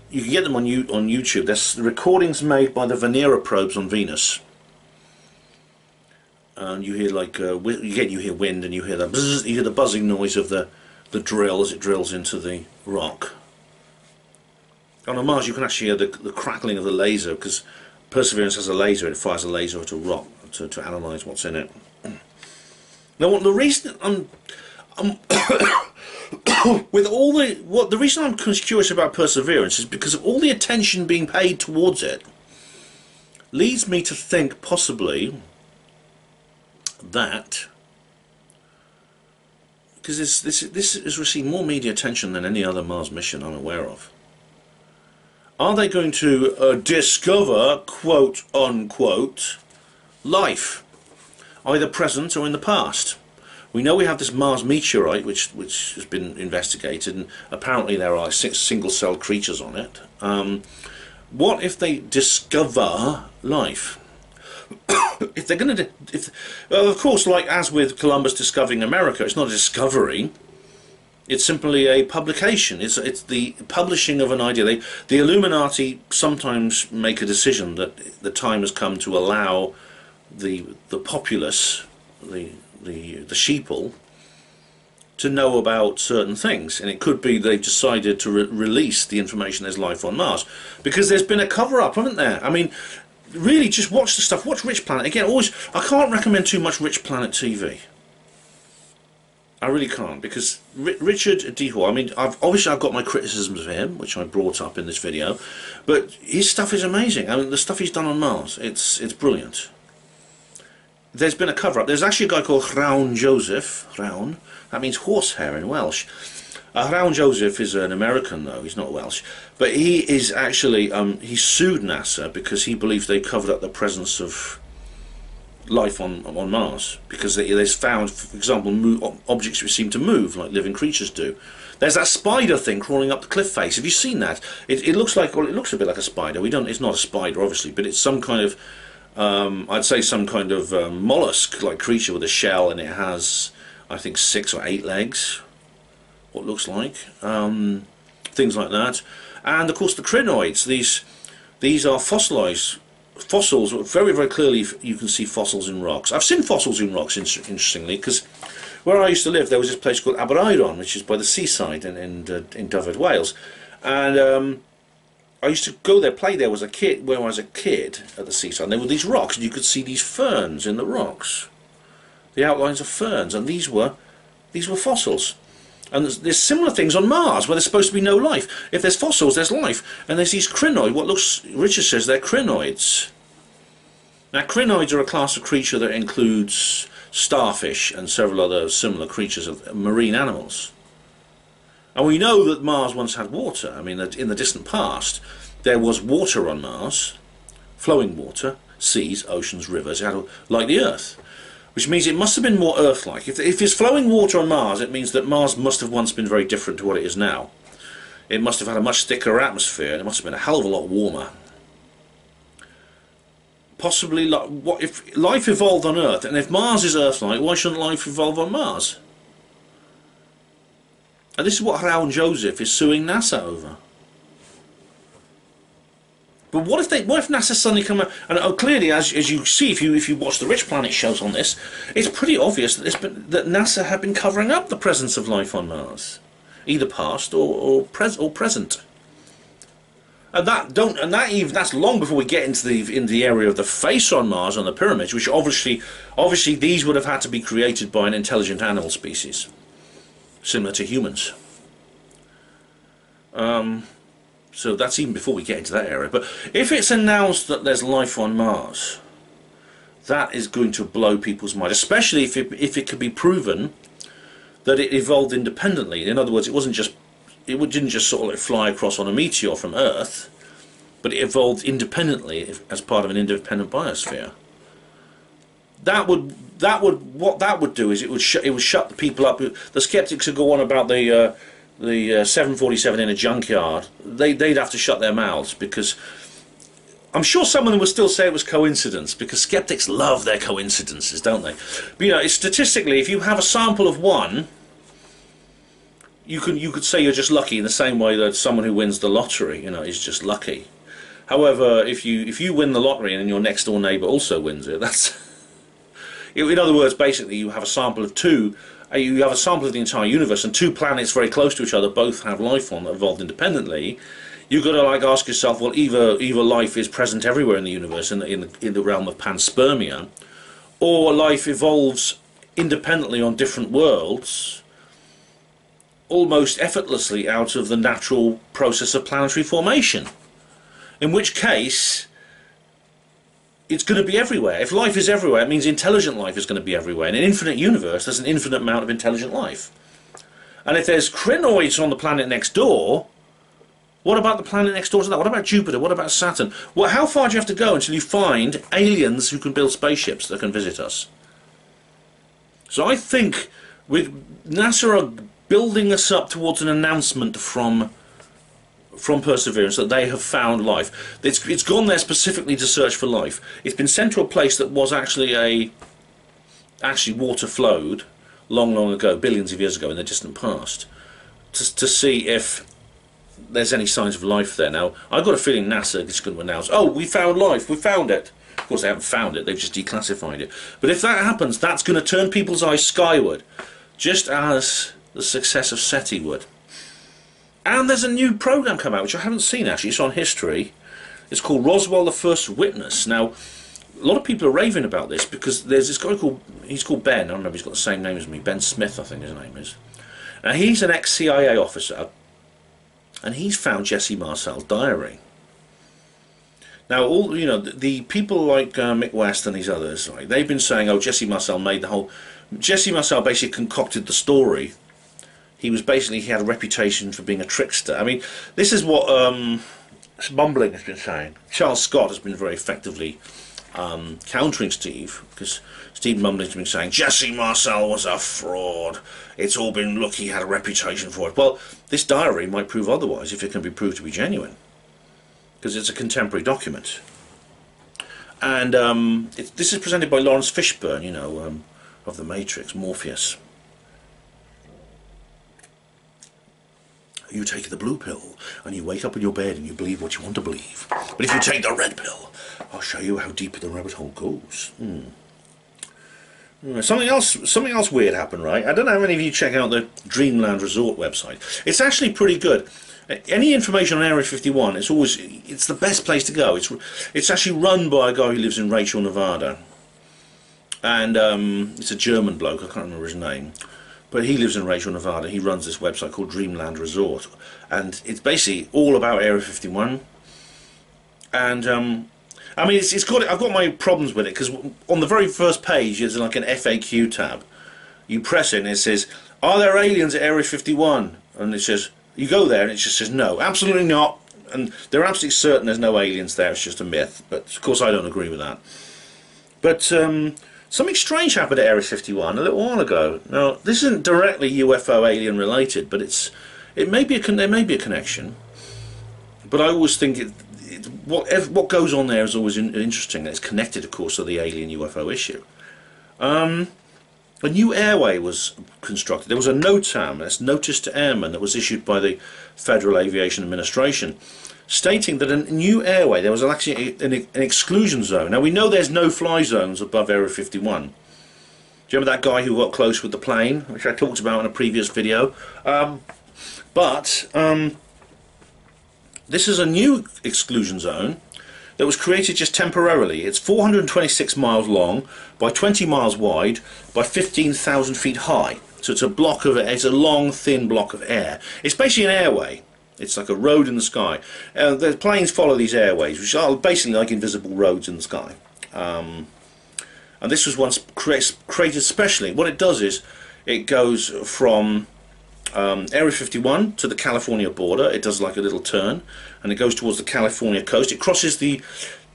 Speaker 1: you can get them on YouTube. There's recordings made by the Venera probes on Venus. And you hear you hear wind, and you hear the buzzing noise of the drill as it drills into the rock. And on Mars you can actually hear the crackling of the laser, because Perseverance has a laser. It fires a laser at a rock to analyse what's in it. Now, the reason the reason I'm curious about Perseverance is because of all the attention being paid towards it. Leads me to think possibly that, because this has received more media attention than any other Mars mission I'm aware of. Are they going to discover, quote unquote, life, either present or in the past? We know we have this Mars meteorite which has been investigated, and apparently there are single-celled creatures on it. What if they discover life? If they're going to, well, of course, like as with Columbus discovering America, it's not a discovery. It's simply a publication. It's the publishing of an idea. The Illuminati sometimes make a decision that the time has come to allow the populace, the sheeple, to know about certain things, and it could be they've decided to release the information there's life on Mars, because there's been a cover-up, haven't there? I mean, really, just watch the stuff. Watch Rich Planet. Again, always, I can't recommend too much Rich Planet TV. I really can't, because Richard D. Hall, I mean, obviously I've got my criticisms of him, which I brought up in this video, but his stuff is amazing. I mean, the stuff he's done on Mars, it's brilliant. There's been a cover-up. There's actually a guy called Llawn Joseph. Llawn, that means horsehair in Welsh. Llawn Joseph is an American, though. He's not Welsh. But he is actually, he sued NASA because he believes they covered up the presence of life on Mars, because they found, for example, objects which seem to move like living creatures do. There's that spider thing crawling up the cliff face. Have you seen that? It looks like, well, it looks a bit like a spider. It's not a spider, obviously, but it's some kind of, I'd say some kind of mollusk-like creature with a shell, and it has, I think, 6 or 8 legs. What looks like things like that. And of course the crinoids. These are fossilized fossils. Very, very clearly you can see fossils in rocks. I've seen fossils in rocks, interestingly, because where I used to live there was this place called Aberaeron, which is by the seaside in Dyfed, Wales, and I used to go there, play there as a kid, when I was a kid at the seaside. And there were these rocks, and you could see these ferns in the rocks, the outlines of ferns, and these were fossils. And there's similar things on Mars where there's supposed to be no life. If there's fossils, there's life. And there's these crinoids. Richard says they're crinoids. Now, crinoids are a class of creature that includes starfish and several other similar creatures of marine animals. And we know that Mars once had water. I mean, in the distant past, there was water on Mars, flowing water, seas, oceans, rivers, like the Earth. Which means it must have been more Earth-like. If there's flowing water on Mars, it means that Mars must have once been very different to what it is now. It must have had a much thicker atmosphere, and it must have been a hell of a lot warmer. Possibly, what if life evolved on Earth, and if Mars is Earth-like, why shouldn't life evolve on Mars? And this is what Llawn Joseph is suing NASA over. But what if NASA suddenly come out, and clearly, as you see, if you watch the Rich Planet shows on this, it's pretty obvious that that NASA have been covering up the presence of life on Mars, either past or present. And that's long before we get into the area of the face on Mars and the pyramids, which obviously these would have had to be created by an intelligent animal species, similar to humans. So that's even before we get into that area. But if it's announced that there's life on Mars, that is going to blow people's mind, especially if it could be proven that it evolved independently. In other words, it didn't just sort of fly across on a meteor from Earth, but it evolved independently as part of an independent biosphere. What that would do is it would shut the people up. The skeptics who go on about the 747 in a junkyard, they'd have to shut their mouths, because I'm sure some of them would still say it was coincidence, because skeptics love their coincidences, don't they? But, you know, statistically, if you have a sample of one, you could say you're just lucky, in the same way that someone who wins the lottery, you know, is just lucky. However, if you win the lottery and your next door neighbour also wins it, that's in other words, basically you have a sample of two. You have a sample of the entire universe, and two planets very close to each other both have life on that evolved independently. You've got to ask yourself, well, either life is present everywhere in the universe in the realm of panspermia, or life evolves independently on different worlds, almost effortlessly out of the natural process of planetary formation. In which case, it's going to be everywhere. If life is everywhere, it means intelligent life is going to be everywhere. In an infinite universe, there's an infinite amount of intelligent life. And if there's crinoids on the planet next door, What about the planet next door to that? What about Jupiter? What about Saturn? Well, how far do you have to go until you find aliens who can build spaceships that can visit us? So I think NASA are building us up towards an announcement from Perseverance that they have found life. It's gone there specifically to search for life. It's been sent to a place that was actually water flowed long ago, billions of years ago in the distant past, to see if there's any signs of life there. Now, I've got a feeling NASA is going to announce, oh, we found life, we found it. Of course, they haven't found it, they've just declassified it. But if that happens, that's going to turn people's eyes skyward, just as the success of SETI would. And there's a new program come out, which I haven't seen actually. It's on history. It's called Roswell the First Witness. Now, a lot of people are raving about this because there's this guy he's called Ben. I don't know if he's got the same name as me. Ben Smith, I think his name is. Now, he's an ex-CIA officer, and he's found Jesse Marcel's diary. Now, all you know, the people like Mick West and these others, right, they've been saying, oh, Jesse Marcel made the whole. Jesse Marcel basically concocted the story. He had a reputation for being a trickster. I mean, this is what Mumbling has been saying. Charles Scott has been very effectively countering Steve, because Steve Mumbling has been saying Jesse Marcel was a fraud. It's all been, look, he had a reputation for it. Well, this diary might prove otherwise if it can be proved to be genuine, because it's a contemporary document. And this is presented by Lawrence Fishburne, you know, of The Matrix, Morpheus. You take the blue pill and you wake up in your bed and you believe what you want to believe. But if you take the red pill, I'll show you how deep the rabbit hole goes. Something else weird happened, right? I don't know how many of you check out the Dreamland Resort website. It's actually pretty good. Any information on Area 51, it's the best place to go. It's actually run by a guy who lives in Rachel, Nevada, and it's a German bloke. I can't remember his name. But he lives in Rachel, Nevada. He runs this website called Dreamland Resort, and it's basically all about Area 51. And I mean, I've got my problems with it, because on the very first page there's like an FAQ tab. You press it and it says, "Are there aliens at Area 51?" And it says, you go there and it just says no, absolutely not. And they're absolutely certain there's no aliens there. It's just a myth. But of course, I don't agree with that. But something strange happened at Area 51 a little while ago. Now, this isn't directly UFO alien related, but there may be a connection. But I always think what goes on there is always interesting. It's connected, of course, to the alien UFO issue. A new airway was constructed. There was a NOTAM, that's Notice to Airmen, that was issued by the Federal Aviation Administration, stating that a new airway, there was actually an exclusion zone. Now, we know there's no-fly zones above Area 51. Do you remember that guy who got close with the plane, which I talked about in a previous video? This is a new exclusion zone that was created just temporarily. It's 426 miles long, by 20 miles wide, by 15,000 feet high. So it's a long, thin block of air. It's basically an airway. It's like a road in the sky. The planes follow these airways, which are basically like invisible roads in the sky. And this was once created specially. What it does is, it goes from Area 51 to the California border. It does like a little turn, and it goes towards the California coast. It crosses the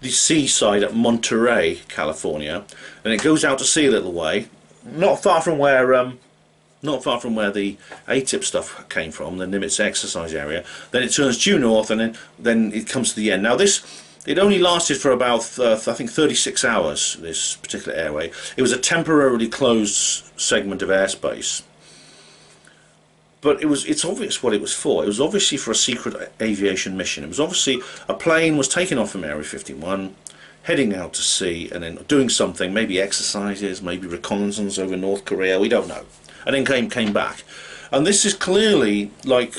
Speaker 1: seaside at Monterey, California, and it goes out to sea a little way, not far from where the ATIP stuff came from, the Nimitz exercise area. Then it turns due north, and then it comes to the end. Now it only lasted for about I think 36 hours. This particular airway. It was a temporarily closed segment of airspace. But it's obvious what it was for. It was obviously for a secret aviation mission. It was obviously a plane was taken off from Area 51, heading out to sea, and then doing something, maybe exercises, maybe reconnaissance over North Korea, we don't know. And then came back. And this is clearly, like,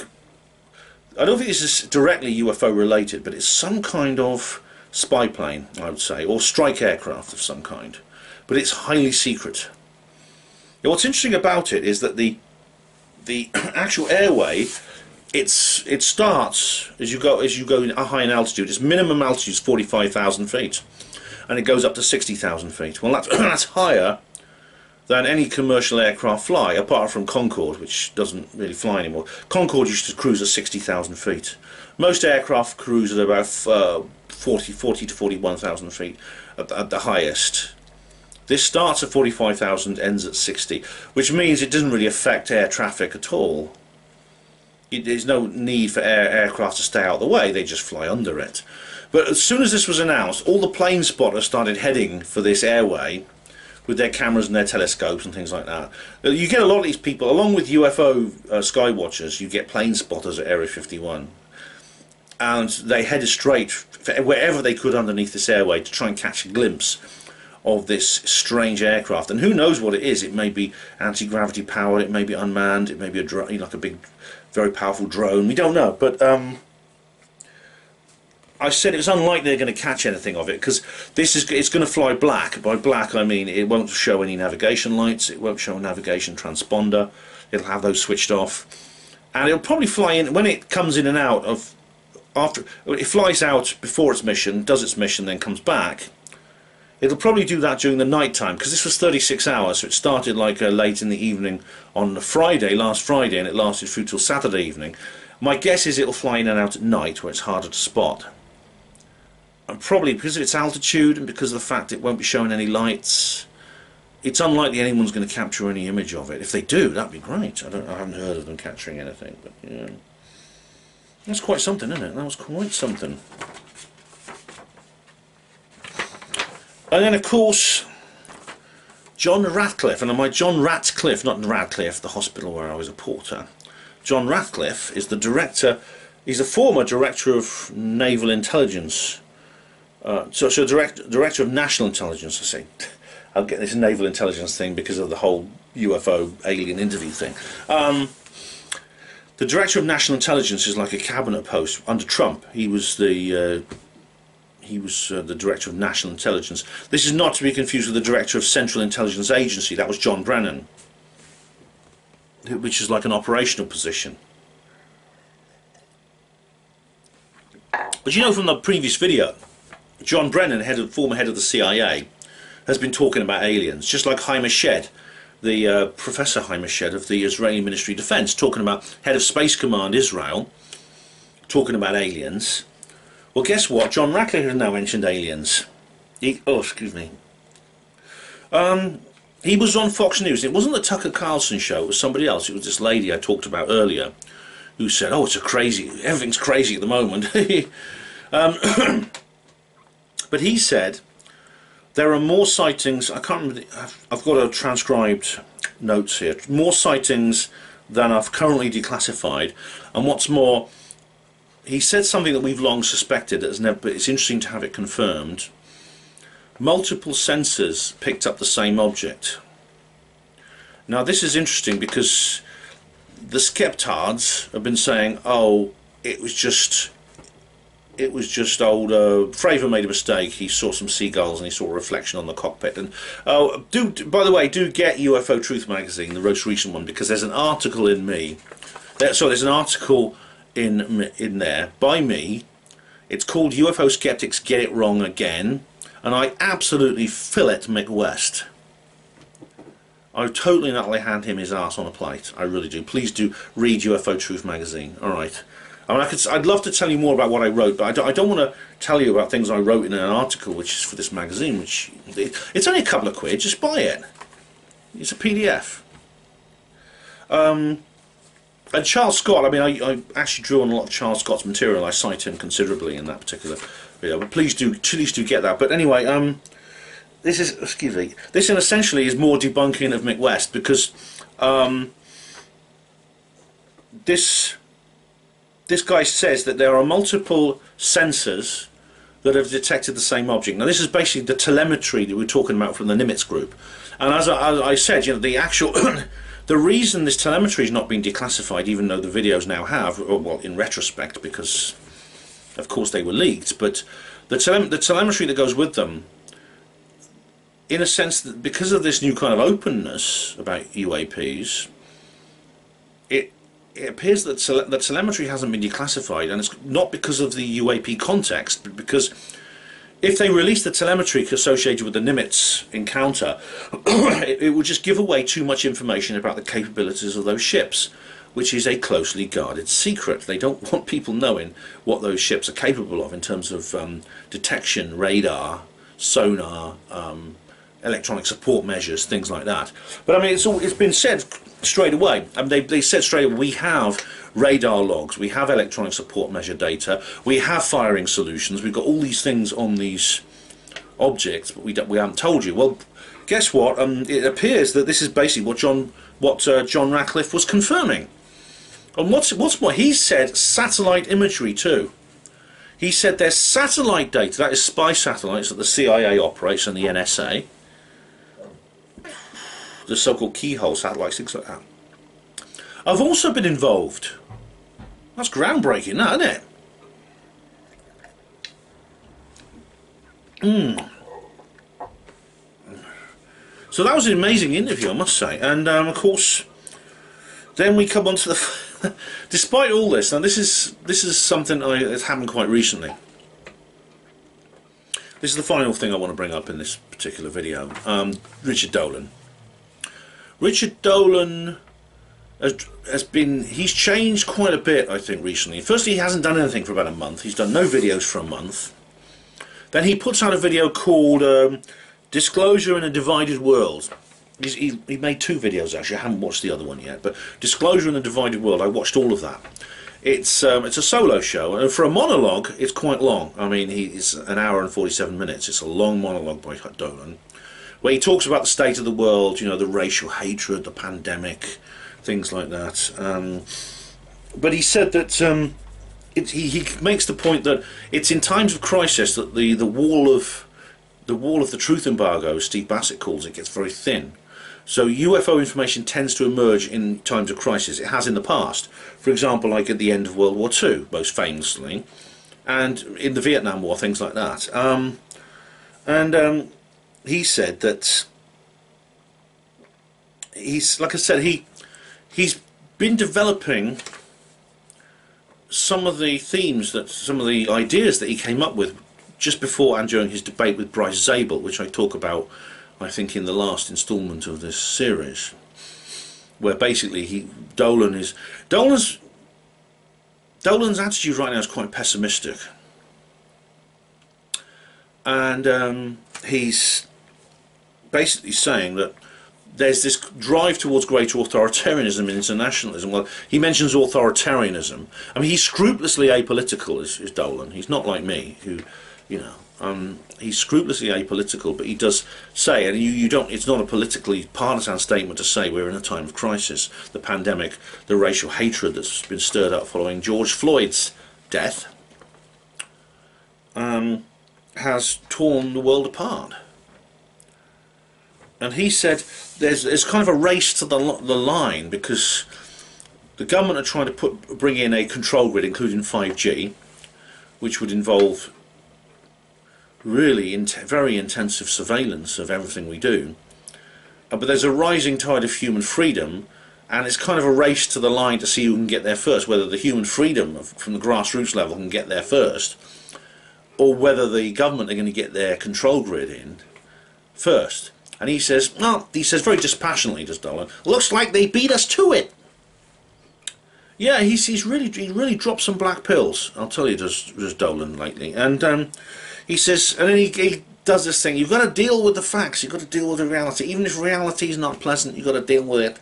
Speaker 1: I don't think this is directly UFO related, but it's some kind of spy plane, I would say, or strike aircraft of some kind. But it's highly secret. Now, what's interesting about it is that the actual airway, it starts as you go high in altitude. Its minimum altitude is 45,000 feet, and it goes up to 60,000 feet. Well, that's higher than any commercial aircraft fly, apart from Concorde, which doesn't really fly anymore. Concorde used to cruise at 60,000 feet. Most aircraft cruise at about 40 to 41,000 feet at the highest. This starts at 45,000, ends at 60, which means it doesn't really affect air traffic at all. There's no need for aircraft to stay out of the way, they just fly under it. But as soon as this was announced, all the plane spotters started heading for this airway with their cameras and their telescopes and things like that. You get a lot of these people, along with UFO sky watchers, you get plane spotters at Area 51. And they headed straight for wherever they could underneath this airway to try and catch a glimpse of this strange aircraft. And who knows what it is? It may be anti-gravity powered, it may be unmanned, it may be a drone, like a big, very powerful drone. We don't know, but I said it's unlikely they're going to catch anything of it, because it's going to fly black. By black I mean it won't show any navigation lights, it won't show a navigation transponder, it'll have those switched off, and it'll probably fly in when it comes in and out of, after it flies out before its mission, does its mission, then comes back. It'll probably do that during the night time, because this was 36 hours, so it started like late in the evening on the Friday, last Friday, and it lasted through till Saturday evening. My guess is it'll fly in and out at night, where it's harder to spot. And probably because of its altitude and because of the fact it won't be showing any lights, it's unlikely anyone's going to capture any image of it. If they do, that'd be great. I haven't heard of them capturing anything, but yeah. That's quite something, isn't it? That was quite something. And then, of course, John Ratcliffe, and John Ratcliffe, not Radcliffe, the hospital where I was a porter. John Ratcliffe is the director, he's a former director of naval intelligence, director of national intelligence, I see. I'll get this naval intelligence thing because of the whole UFO alien interview thing. The director of national intelligence is like a cabinet post under Trump. He was the director of national intelligence. This is not to be confused with the director of Central Intelligence Agency. That was John Brennan, which is like an operational position. But you know from the previous video, John Brennan, former head of the CIA, has been talking about aliens, just like Haim Eshed, the Professor Haim Eshed of the Israeli Ministry of Defense, talking about head of Space Command Israel, talking about aliens. Well, guess what? John Ratcliffe has now mentioned aliens. He was on Fox News. It wasn't the Tucker Carlson show, it was somebody else. It was this lady I talked about earlier who said, oh, everything's crazy at the moment. But he said there are more sightings, I can't remember, I've got a transcribed notes here, more sightings than I've currently declassified, and what's more, he said something that we've long suspected, but it's interesting to have it confirmed. Multiple sensors picked up the same object. Now this is interesting because the skeptards have been saying, oh, it was just old Fravor made a mistake, he saw some seagulls and he saw a reflection on the cockpit. And oh, by the way, do get UFO Truth magazine, the most recent one, because there's an article in there's an article in there by me. It's called UFO Skeptics Get It Wrong Again, and I absolutely fillet Mick West. I totally and utterly hand him his arse on a plate. I really do. Please do read UFO Truth magazine. Alright. I mean, I'd love to tell you more about what I wrote, but I don't want to tell you about things I wrote in an article which is for this magazine, which it's only a couple of quid, just buy it. It's a PDF. And Charles Scott, I mean, I actually drew on a lot of Charles Scott's material. I cite him considerably in that particular video, but please do get that. But anyway, this essentially is more debunking of Mick West, because this guy says that there are multiple sensors that have detected the same object. Now this is basically the telemetry that we're talking about from the Nimitz group. And as I said, you know, the actual the reason this telemetry is not being declassified, even though the videos now have, well, in retrospect, because of course they were leaked, but the telemetry that goes with them, in a sense, that because of this new kind of openness about UAPs, it appears that the telemetry hasn't been declassified, and it's not because of the UAP context, but because if they release the telemetry associated with the Nimitz encounter, it will just give away too much information about the capabilities of those ships, which is a closely guarded secret. They don't want people knowing what those ships are capable of in terms of detection, radar, sonar, electronic support measures, things like that. But I mean, it's been said straight away. I mean, they said straight away, we have radar logs, we have electronic support measure data, we have firing solutions, we've got all these things on these objects, but we haven't told you. Well, guess what? It appears that this is basically what John Ratcliffe was confirming. And what's more, he said satellite imagery too. He said there's satellite data, that is spy satellites that the CIA operates and the NSA, the so-called keyhole satellites, things like that. I've also been involved. That's groundbreaking, that, isn't it? So that was an amazing interview, I must say. And of course, then we come on to the... Despite all this, now this is something that's happened quite recently. This is the final thing I want to bring up in this particular video. Richard Dolan. Richard Dolan he's changed quite a bit, I think, recently. Firstly, he hasn't done anything for about a month. He's done no videos for a month. Then he puts out a video called Disclosure in a Divided World. He made 2 videos, actually. I haven't watched the other one yet, but Disclosure in a Divided World, I watched all of that. It's a solo show, and for a monologue, it's quite long. I mean, it's an hour and 47 minutes. It's a long monologue by Dolan, where he talks about the state of the world, you know, the racial hatred, the pandemic, things like that. But he said that he makes the point that it's in times of crisis that the wall of the truth embargo, Steve Bassett calls it, gets very thin. So UFO information tends to emerge in times of crisis. It has in the past. For example, like at the end of World War II, most famously, and in the Vietnam War, things like that. He said that like I said, he's been developing some of the themes, some of the ideas that he came up with just before and during his debate with Bryce Zabel, which I talk about, I think, in the last instalment of this series, where basically Dolan's attitude right now is quite pessimistic, and he's basically saying that there's this drive towards greater authoritarianism and internationalism. Well, he mentions authoritarianism. I mean, he's scrupulously apolitical, is Dolan. He's not like me, who, you know, he's scrupulously apolitical, but he does say, and you don't, it's not a politically partisan statement to say we're in a time of crisis. The pandemic, the racial hatred that's been stirred up following George Floyd's death, has torn the world apart. And he said there's kind of a race to the line, because the government are trying to bring in a control grid, including 5G, which would involve really very intensive surveillance of everything we do. But there's a rising tide of human freedom, and it's kind of a race to the line to see who can get there first, whether the human freedom from the grassroots level can get there first, or whether the government are going to get their control grid in first. And he says, well, he says very dispassionately, does Dolan, looks like they beat us to it. Yeah, he really dropped some black pills, I'll tell you, does Dolan lately. And he says, and then he does this thing, you've got to deal with the facts, you've got to deal with the reality. Even if reality is not pleasant, you've got to deal with it.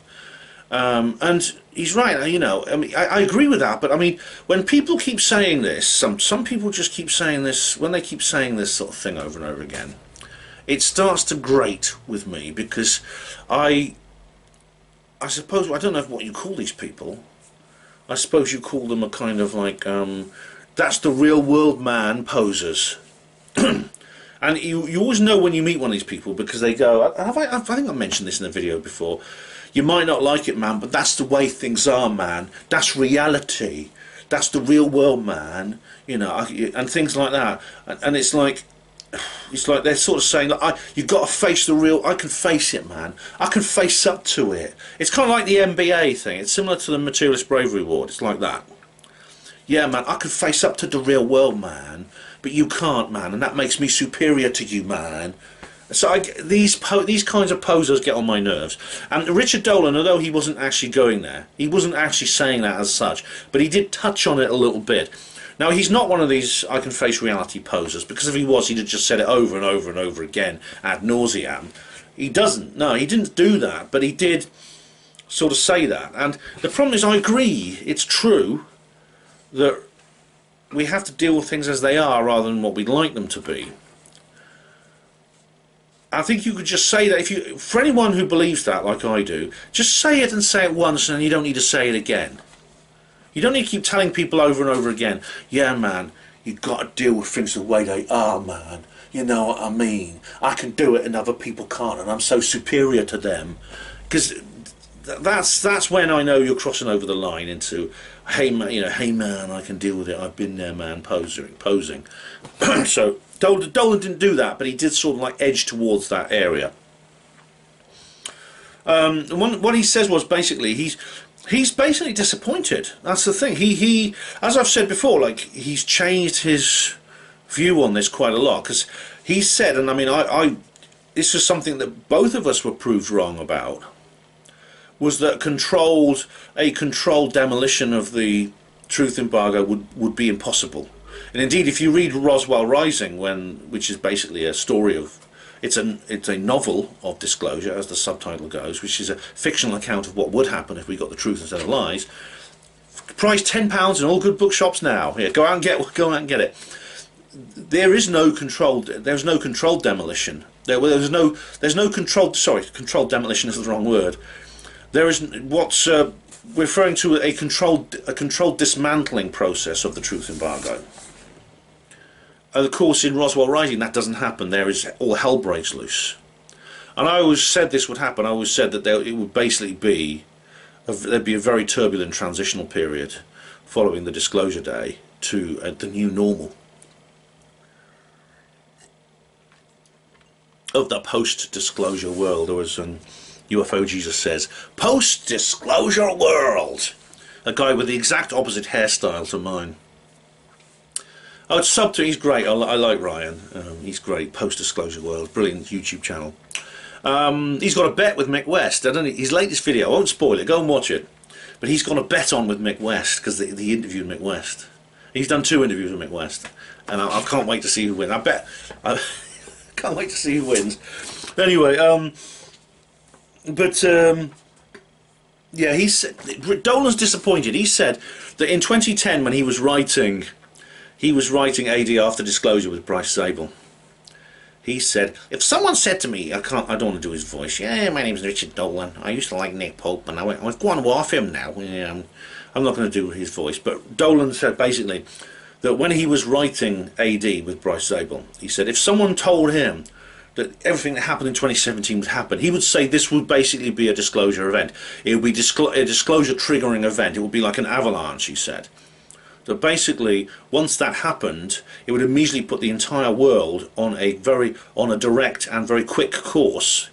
Speaker 1: And he's right, you know, I mean, I agree with that, but I mean, when people keep saying this, some people just keep saying this, when they keep saying this sort of thing over and over again, it starts to grate with me, because I suppose, I don't know what you call these people. I suppose you call them a kind of like, that's the real world man posers. And you always know when you meet one of these people, because they go, I think I mentioned this in a video before, you might not like it, man, but that's the way things are, man. That's reality. That's the real world, man. You know, and things like that. And it's like they're sort of saying, like, you've got to face the real. I can face it, man. I can face up to it. It's kind of like the MBA thing. It's similar to the Materialist Bravery Award. It's like that. Yeah, man, I can face up to the real world, man. but you can't, man, and that makes me superior to you, man. So these kinds of posers get on my nerves. And Richard Dolan, although he wasn't actually going there, he wasn't actually saying that as such, but he did touch on it a little bit. Now, he's not one of these I can face reality posers, because if he was, he'd have just said it over and over and over again, ad nauseam. He doesn't. No, he didn't do that, but he did sort of say that. And the problem is, I agree, it's true that we have to deal with things as they are rather than what we'd like them to be. I think you could just say that, for anyone who believes that, like I do, just say it and say it once, and you don't need to say it again. You don't need to keep telling people over and over again, yeah, man, you've got to deal with things the way they are, man. You know what I mean? I can do it and other people can't, and I'm so superior to them. Because that's when I know you're crossing over the line into, hey man, hey man, I can deal with it. I've been there, man, posing. So Dolan didn't do that, but he did sort of like edge towards that area. What he says was basically he's basically disappointed. That's the thing. He as I've said before, like, he's changed his view on this quite a lot, because he said, and I mean, this is something that both of us were proved wrong about, was that a controlled demolition of the truth embargo would be impossible. And indeed, if you read Roswell Rising, which is basically a story of, it's a novel of disclosure, as the subtitle goes, which is a fictional account of what would happen if we got the truth instead of lies. Price £10 in all good bookshops now. Here, go out and get it. There's no controlled demolition. There's no controlled demolition is the wrong word. There is what's referring to a controlled dismantling process of the truth embargo. Of course, in Roswell Rising, that doesn't happen. All hell breaks loose. And I always said this would happen. I always said that it would basically be there'd be a very turbulent transitional period following the disclosure day to the new normal of the post-disclosure world, or as UFO Jesus says, post-disclosure world. A guy with the exact opposite hairstyle to mine. Oh, it's he's great. I like Ryan. He's great. Post-disclosure world, brilliant YouTube channel. He's got a bet with Mick West. His latest video, I won't spoil it, go and watch it. But he's got a bet on with Mick West, because he interviewed Mick West. He's done 2 interviews with Mick West, and I can't wait to see who wins. I can't wait to see who wins. Anyway, yeah, he said Dolan's disappointed. He said that in 2010, when he was writing AD After Disclosure with Bryce Zabel, he said, if someone said to me, I don't want to do his voice, yeah, my name's Richard Dolan, I used to like Nick Pope, and I've gone off him now, yeah, I'm not going to do his voice, but Dolan said basically that when he was writing AD with Bryce Zabel, he said if someone told him that everything that happened in 2017 would happen, he would say this would basically be a disclosure event. It would be a disclosure triggering event. It would be like an avalanche, he said. That basically, once that happened, it would immediately put the entire world on a direct and very quick course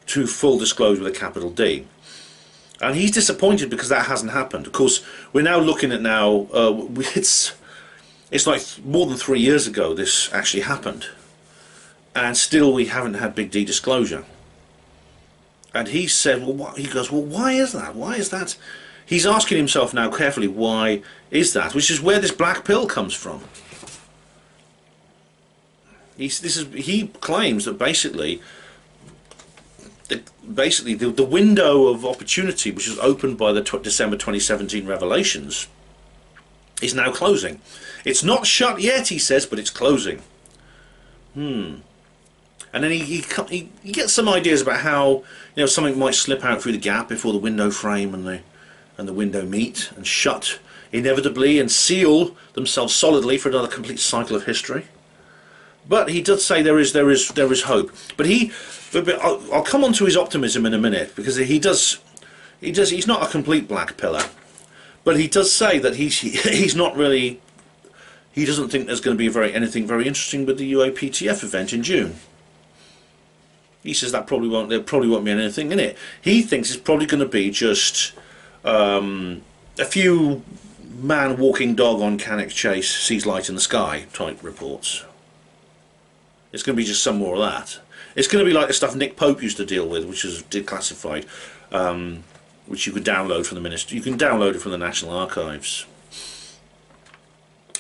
Speaker 1: to full disclosure with a capital D. And he's disappointed because that hasn't happened. Of course, we're now looking at it's like more than 3 years ago this actually happened, and still we haven't had big D disclosure. And he said, well, he goes, well, why is that? Why is that? He's asking himself now carefully, why is that? Which is where this black pill comes from. He claims that basically the window of opportunity, which was opened by the December 2017 revelations, is now closing. It's not shut yet, he says, but it's closing. And then he gets some ideas about how something might slip out through the gap before the window frame and the window meet and shut inevitably and seal themselves solidly for another complete cycle of history. But he does say there is hope. But I'll come on to his optimism in a minute, because he's not a complete black pillar, but he does say that he's not really. He doesn't think there's going to be anything very interesting with the UAPTF event in June. He says there probably won't be anything in it. He thinks it's probably going to be just a few man walking dog on Cannock Chase sees light in the sky type reports. It's going to be just some more of that. It's going to be like the stuff Nick Pope used to deal with, which is declassified, which you could download from the ministry. You can download it from the National Archives.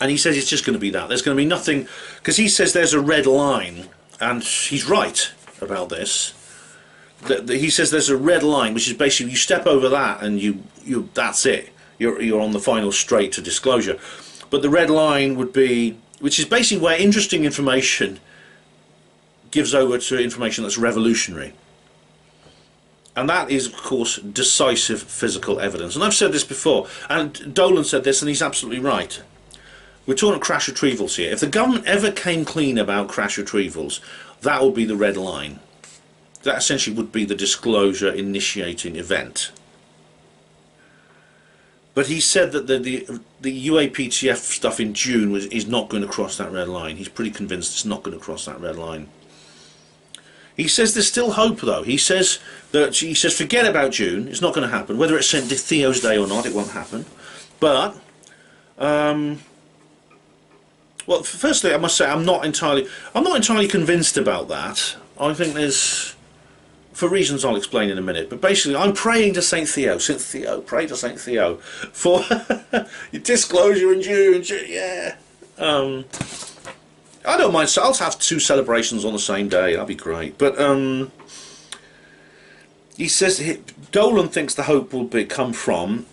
Speaker 1: And he says it's just going to be that. There's going to be nothing, because he says there's a red line, and he's right about this. He says there's a red line, which is basically you step over that and you that's it. You're on the final straight to disclosure. But the red line would be, which is basically where interesting information gives over to information that's revolutionary. And that is, of course, decisive physical evidence. And I've said this before, and Dolan said this, and he's absolutely right. We're talking crash retrievals here. If the government ever came clean about crash retrievals, that would be the red line. That essentially would be the disclosure initiating event. But he said that the UAPTF stuff in June is not going to cross that red line. He's pretty convinced it's not going to cross that red line. He says there's still hope, though. He says forget about June. It's not going to happen. Whether it's St Theo's Day or not, it won't happen. But well, firstly, I must say I'm not entirely convinced about that. I think there's, for reasons I'll explain in a minute, but basically I'm praying to St Theo. St Theo, pray to St Theo for disclosure in June. Yeah. I don't mind. I'll have 2 celebrations on the same day. That'd be great. But he says Dolan thinks the hope will come from.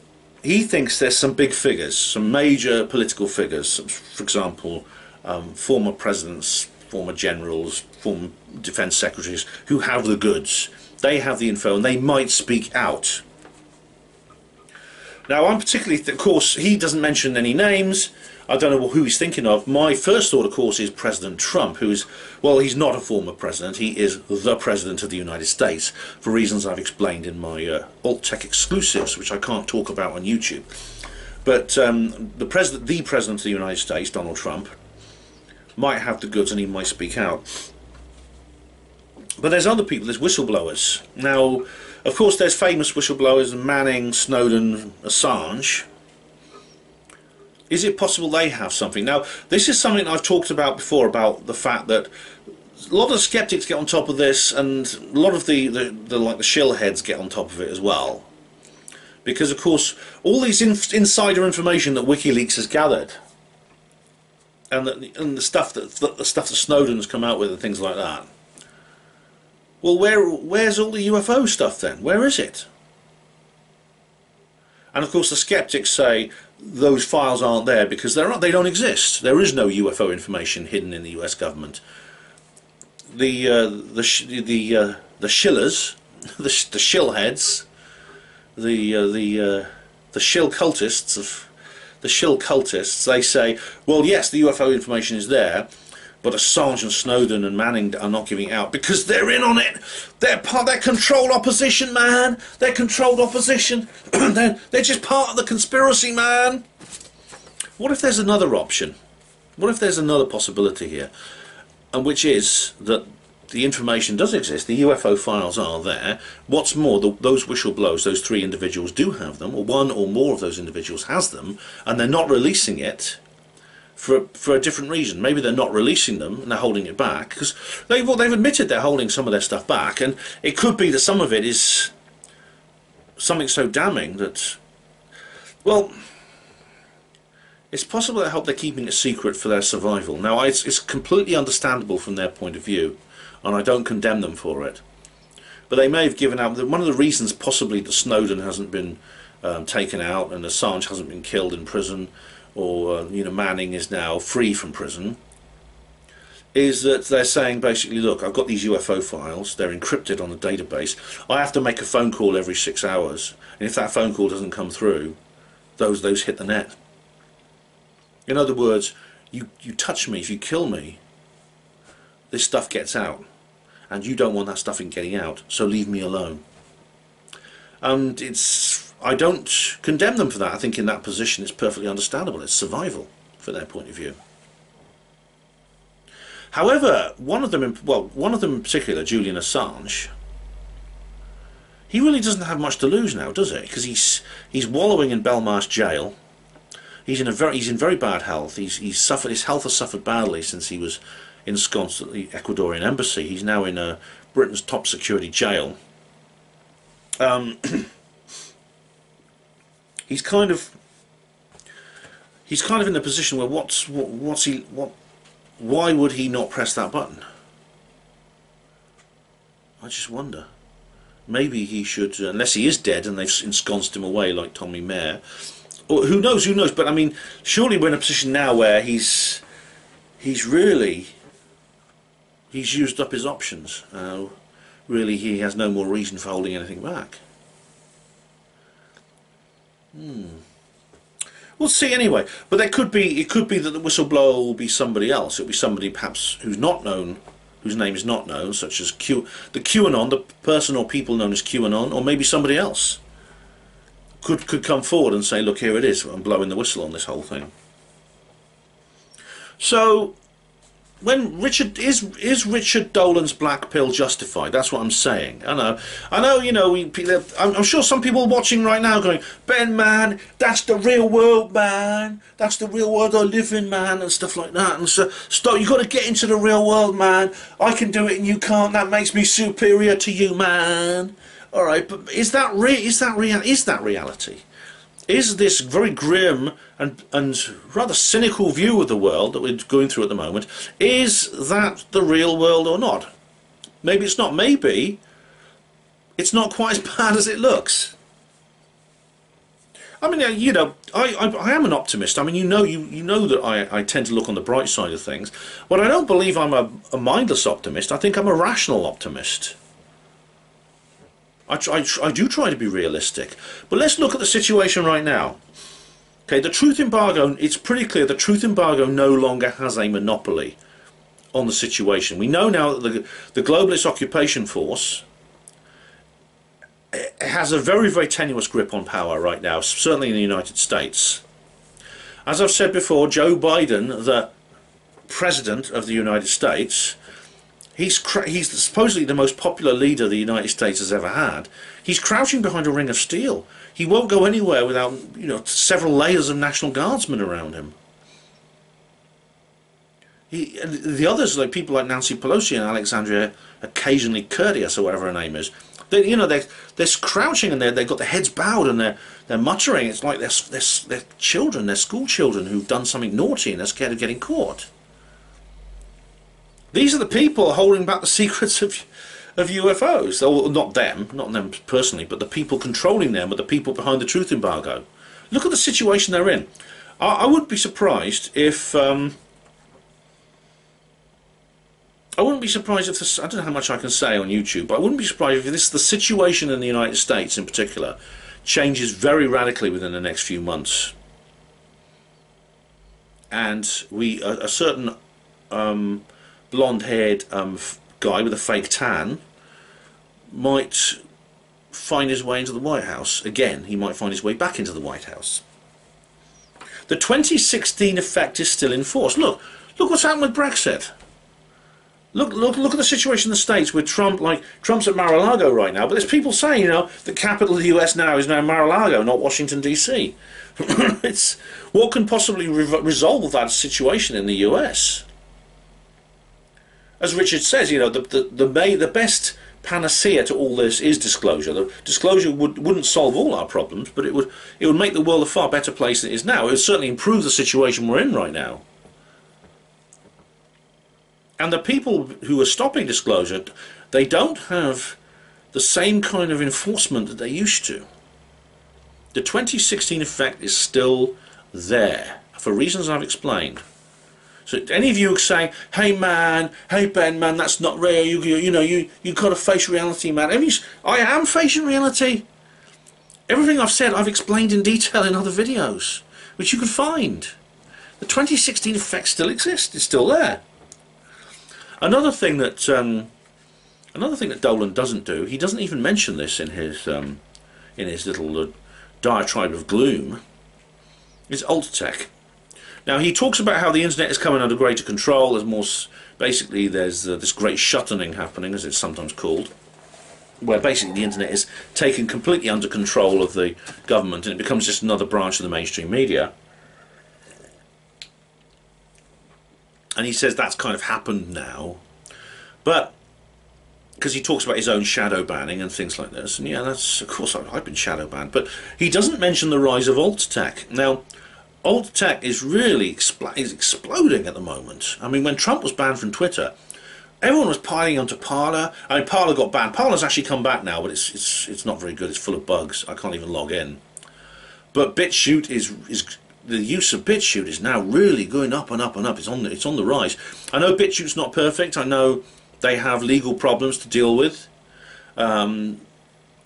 Speaker 1: He thinks there's some big figures, some major political figures. For example, former presidents, former generals, former defence secretaries who have the goods. They have the info and they might speak out. Now, I'm particularly, of course, he doesn't mention any names. I don't know who he's thinking of. My first thought, of course, is President Trump, who is, well, he's not a former president. He is the President of the United States, for reasons I've explained in my alt-tech exclusives, which I can't talk about on YouTube. But the President of the United States, Donald Trump, might have the goods and he might speak out. But there's other people, there's whistleblowers. Now, of course, there's famous whistleblowers, Manning, Snowden, Assange. Is it possible they have something? Now, this is something I've talked about before, about the fact that a lot of the skeptics get on top of this, and a lot of the shill heads get on top of it as well. Because, of course, all these insider information that WikiLeaks has gathered, and the stuff that Snowden's come out with and things like that. Well, where's all the UFO stuff then? Where is it? And of course, the skeptics say those files aren't there because they don't exist. There is no UFO information hidden in the U.S. government. The shillers, the shillheads, the shill cultists, they say, well, yes, the UFO information is there, but Assange and Snowden and Manning are not giving it out because they're in on it. They're controlled opposition, man. They're controlled opposition. they're just part of the conspiracy, man. What if there's another option? What if there's another possibility here? And which is that the information does exist, the UFO files are there. What's more, those whistleblowers, those 3 individuals do have them, or one or more of those individuals has them, and they're not releasing it for a different reason. Maybe they're not releasing them and they're holding it back because they've admitted they're holding some of their stuff back, and it could be that some of it is something so damning that, well, it's possible that they're keeping it secret for their survival. Now, it's completely understandable from their point of view, and I don't condemn them for it. But they may have given out, one of the reasons possibly that Snowden hasn't been taken out and Assange hasn't been killed in prison, or Manning is now free from prison, is that they're saying basically, look, I've got these UFO files, they're encrypted on a database, I have to make a phone call every 6 hours, and if that phone call doesn't come through, those hit the net. In other words, you touch me, if you kill me, this stuff gets out, and you don't want that stuff getting out, so leave me alone. And I don't condemn them for that. I think in that position it's perfectly understandable. It's survival from their point of view. However, one of them in particular, Julian Assange, he really doesn't have much to lose now, does he? Because he's wallowing in Belmarsh jail. he's in very bad health. He's suffered, his health has suffered badly since he was ensconced at the Ecuadorian embassy. He's now in Britain's top security jail. He's kind of in the position where why would he not press that button? I just wonder. Maybe he should, unless he is dead and they've ensconced him away like Tommy Mayer. Or who knows, but I mean, surely we're in a position now where he's used up his options. Really, he has no more reason for holding anything back. We'll see anyway. But it could be that the whistleblower will be somebody else. It'll be somebody perhaps who's not known, whose name is not known, such as the QAnon, the person or people known as QAnon, or maybe somebody else could come forward and say, look, here it is, I'm blowing the whistle on this whole thing. So, when is Richard Dolan's black pill justified? That's what I'm saying. I know. I'm sure some people watching right now going, Ben, man, that's the real world, man. That's the real world I live in, man, and stuff like that. And so, stop. You got to get into the real world, man. I can do it and you can't. That makes me superior to you, man. All right, but is that reality? Is this very grim and rather cynical view of the world that we're going through at the moment, is that the real world or not? Maybe it's not. Maybe it's not quite as bad as it looks. I mean, I am an optimist. I mean, you know that I tend to look on the bright side of things, but I don't believe I'm a mindless optimist. I think I'm a rational optimist. I do try to be realistic. But let's look at the situation right now. Okay, the truth embargo, it's pretty clear the truth embargo no longer has a monopoly on the situation. We know now that the globalist occupation force has a very, very tenuous grip on power right now, certainly in the United States. As I've said before, Joe Biden, the President of the United States, he's supposedly the most popular leader the United States has ever had. He's crouching behind a ring of steel. He won't go anywhere without, several layers of National Guardsmen around him. The others, like people like Nancy Pelosi and Alexandria occasionally Courteous or whatever her name is, they're crouching and they've got their heads bowed and they're muttering. It's like they're children, they're school children who've done something naughty and they're scared of getting caught. These are the people holding back the secrets of UFOs. Or not them personally, but the people controlling them, or the people behind the truth embargo. Look at the situation they're in. I wouldn't be surprised if I wouldn't be surprised if this, I don't know how much I can say on YouTube, but I wouldn't be surprised if the situation in the United States in particular changes very radically within the next few months, and a certain blonde-haired guy with a fake tan might find his way into the White House. Again, he might find his way back into the White House. The 2016 effect is still in force. Look what's happened with Brexit. Look at the situation in the States with Trump. Like, Trump's at Mar-a-Lago right now, but there's people saying, the capital of the US now is now Mar-a-Lago, not Washington DC. It's what can possibly resolve that situation in the US? As Richard says, the best panacea to all this is disclosure. The disclosure wouldn't solve all our problems, but it would make the world a far better place than it is now. It would certainly improve the situation we're in right now. And the people who are stopping disclosure, they don't have the same kind of enforcement that they used to. The 2016 effect is still there, for reasons I've explained. So any of you are saying, hey man, hey Ben, man, that's not real, you got to face reality, man. I am facing reality. Everything I've said, I've explained in detail in other videos, which you can find. The 2016 effect still exists, it's still there. Another thing that Dolan doesn't do, he doesn't even mention this in his little diatribe of gloom, is alt tech. Now, he talks about how the internet is coming under greater control. There's this great shutdown happening, as it's sometimes called, where basically the internet is taken completely under control of the government and it becomes just another branch of the mainstream media. and he says that's kind of happened now, but because he talks about his own shadow banning and things like this, and yeah, that's, of course, I've been shadow banned, but he doesn't mention the rise of alt tech. Now, alt tech is really exploding at the moment. I mean, when Trump was banned from Twitter, everyone was piling onto Parler. I mean, Parler got banned. Parler's actually come back now, but it's not very good. It's full of bugs. I can't even log in. But BitChute is the use of BitChute is now really going up and up and up. It's on the rise. I know BitChute's not perfect. I know they have legal problems to deal with,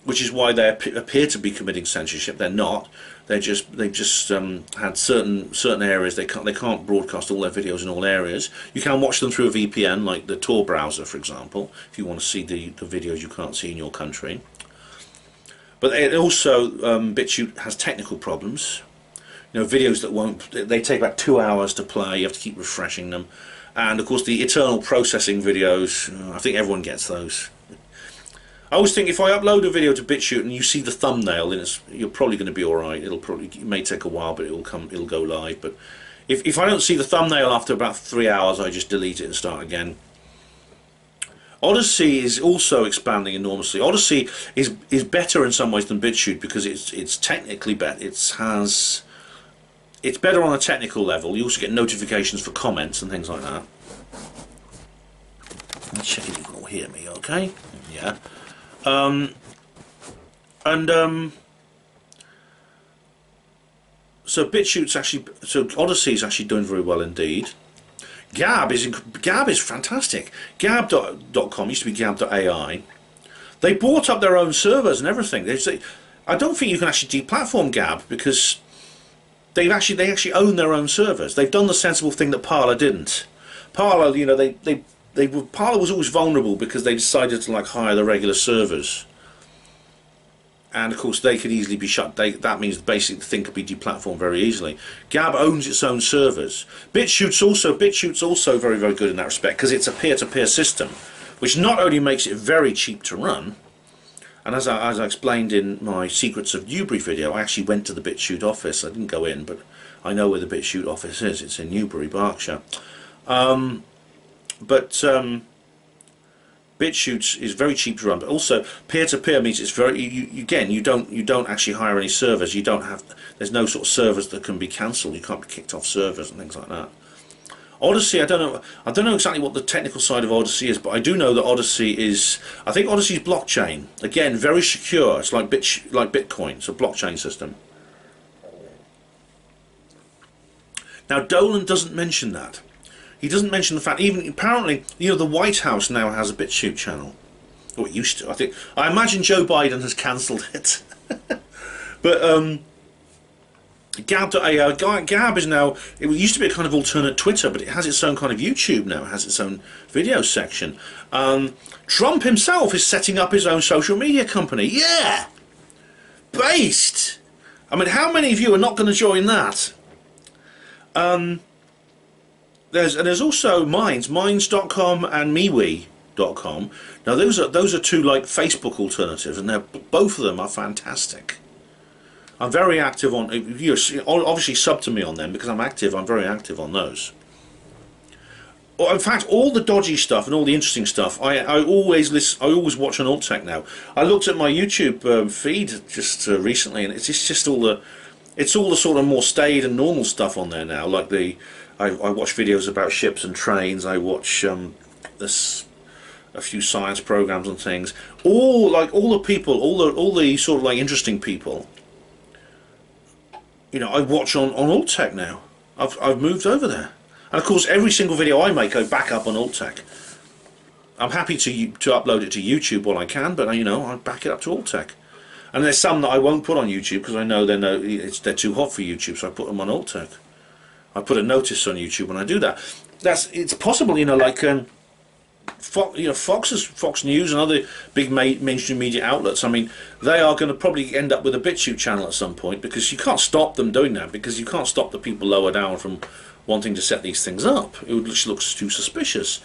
Speaker 1: which is why they appear to be committing censorship. They're not. They've just had certain areas they can't broadcast all their videos in all areas. You can watch them through a VPN, like the Tor browser, for example, if you want to see the videos you can't see in your country. But it also BitChute has technical problems. You know, videos that they take about 2 hours to play. You have to keep refreshing them, and of course the eternal processing videos. I think everyone gets those. I always think if I upload a video to BitChute and you see the thumbnail, then you're probably going to be all right. It may take a while, but it'll go live. But if I don't see the thumbnail after about 3 hours, I just delete it and start again. Odyssey is also expanding enormously. Odyssey is better in some ways than BitChute because it's technically better. It's better on a technical level. You also get notifications for comments and things like that. Let's check if you can all hear me, okay? Yeah. So BitChute's actually, so Odyssey's actually doing very well indeed. Gab is fantastic. Gab.com used to be Gab.ai. They bought up their own servers and everything. I don't think you can actually deplatform Gab because they actually own their own servers. They've done the sensible thing that Parler didn't. Parler, you know, Parler was always vulnerable because they decided to hire the regular servers, and of course they could easily be shut. That means basically the thing could be deplatformed very easily. Gab owns its own servers. BitChute's also very, very good in that respect because it's a peer-to-peer system, which not only makes it very cheap to run, and as I explained in my Secrets of Newbury video, I actually went to the BitChute office. I didn't go in, but I know where the BitChute office is. It's in Newbury, Berkshire. BitChute is very cheap to run, but also peer-to-peer means it's very. You don't actually hire any servers. There's no sort of servers that can be cancelled. You can't be kicked off servers and things like that. Odyssey, I don't know exactly what the technical side of Odyssey is, but I do know that Odyssey is. I think Odyssey's blockchain. Again, very secure. It's like Bitcoin. It's a blockchain system. Now Dolan doesn't mention that. He doesn't mention the fact, even apparently, you know, the White House now has a BitChute channel. Or it used to. I imagine Joe Biden has cancelled it. But Gab is now. It used to be a kind of alternate Twitter, but it has its own kind of YouTube now. It has its own video section. Trump himself is setting up his own social media company. Yeah, based. I mean, how many of you are not going to join that? There's also Minds.com and MeWe.com. Now those are two like Facebook alternatives, and both of them are fantastic. I'm very active on. You obviously sub to me on them because I'm active. I'm very active on those. In fact, all the dodgy stuff and all the interesting stuff, I always listen. I always watch on Alt Tech now. I looked at my YouTube feed just recently, and it's just all the. It's all the sort of more staid and normal stuff on there now, like I watch videos about ships and trains. I watch a few science programs and things. All the people, all the sort of like interesting people. You know, I watch on Alt Tech now. I've moved over there, and of course every single video I make I back up on Alt Tech. I'm happy to upload it to YouTube while I can, but you know I back it up to Alt Tech. And there's some that I won't put on YouTube because I know they're too hot for YouTube, so I put them on Alt Tech. I put a notice on YouTube when I do that. It's possible, you know, like Fox News and other big mainstream media outlets. I mean, they are going to probably end up with a BitChute channel at some point because you can't stop them doing that, because you can't stop the people lower down from wanting to set these things up. It just looks too suspicious.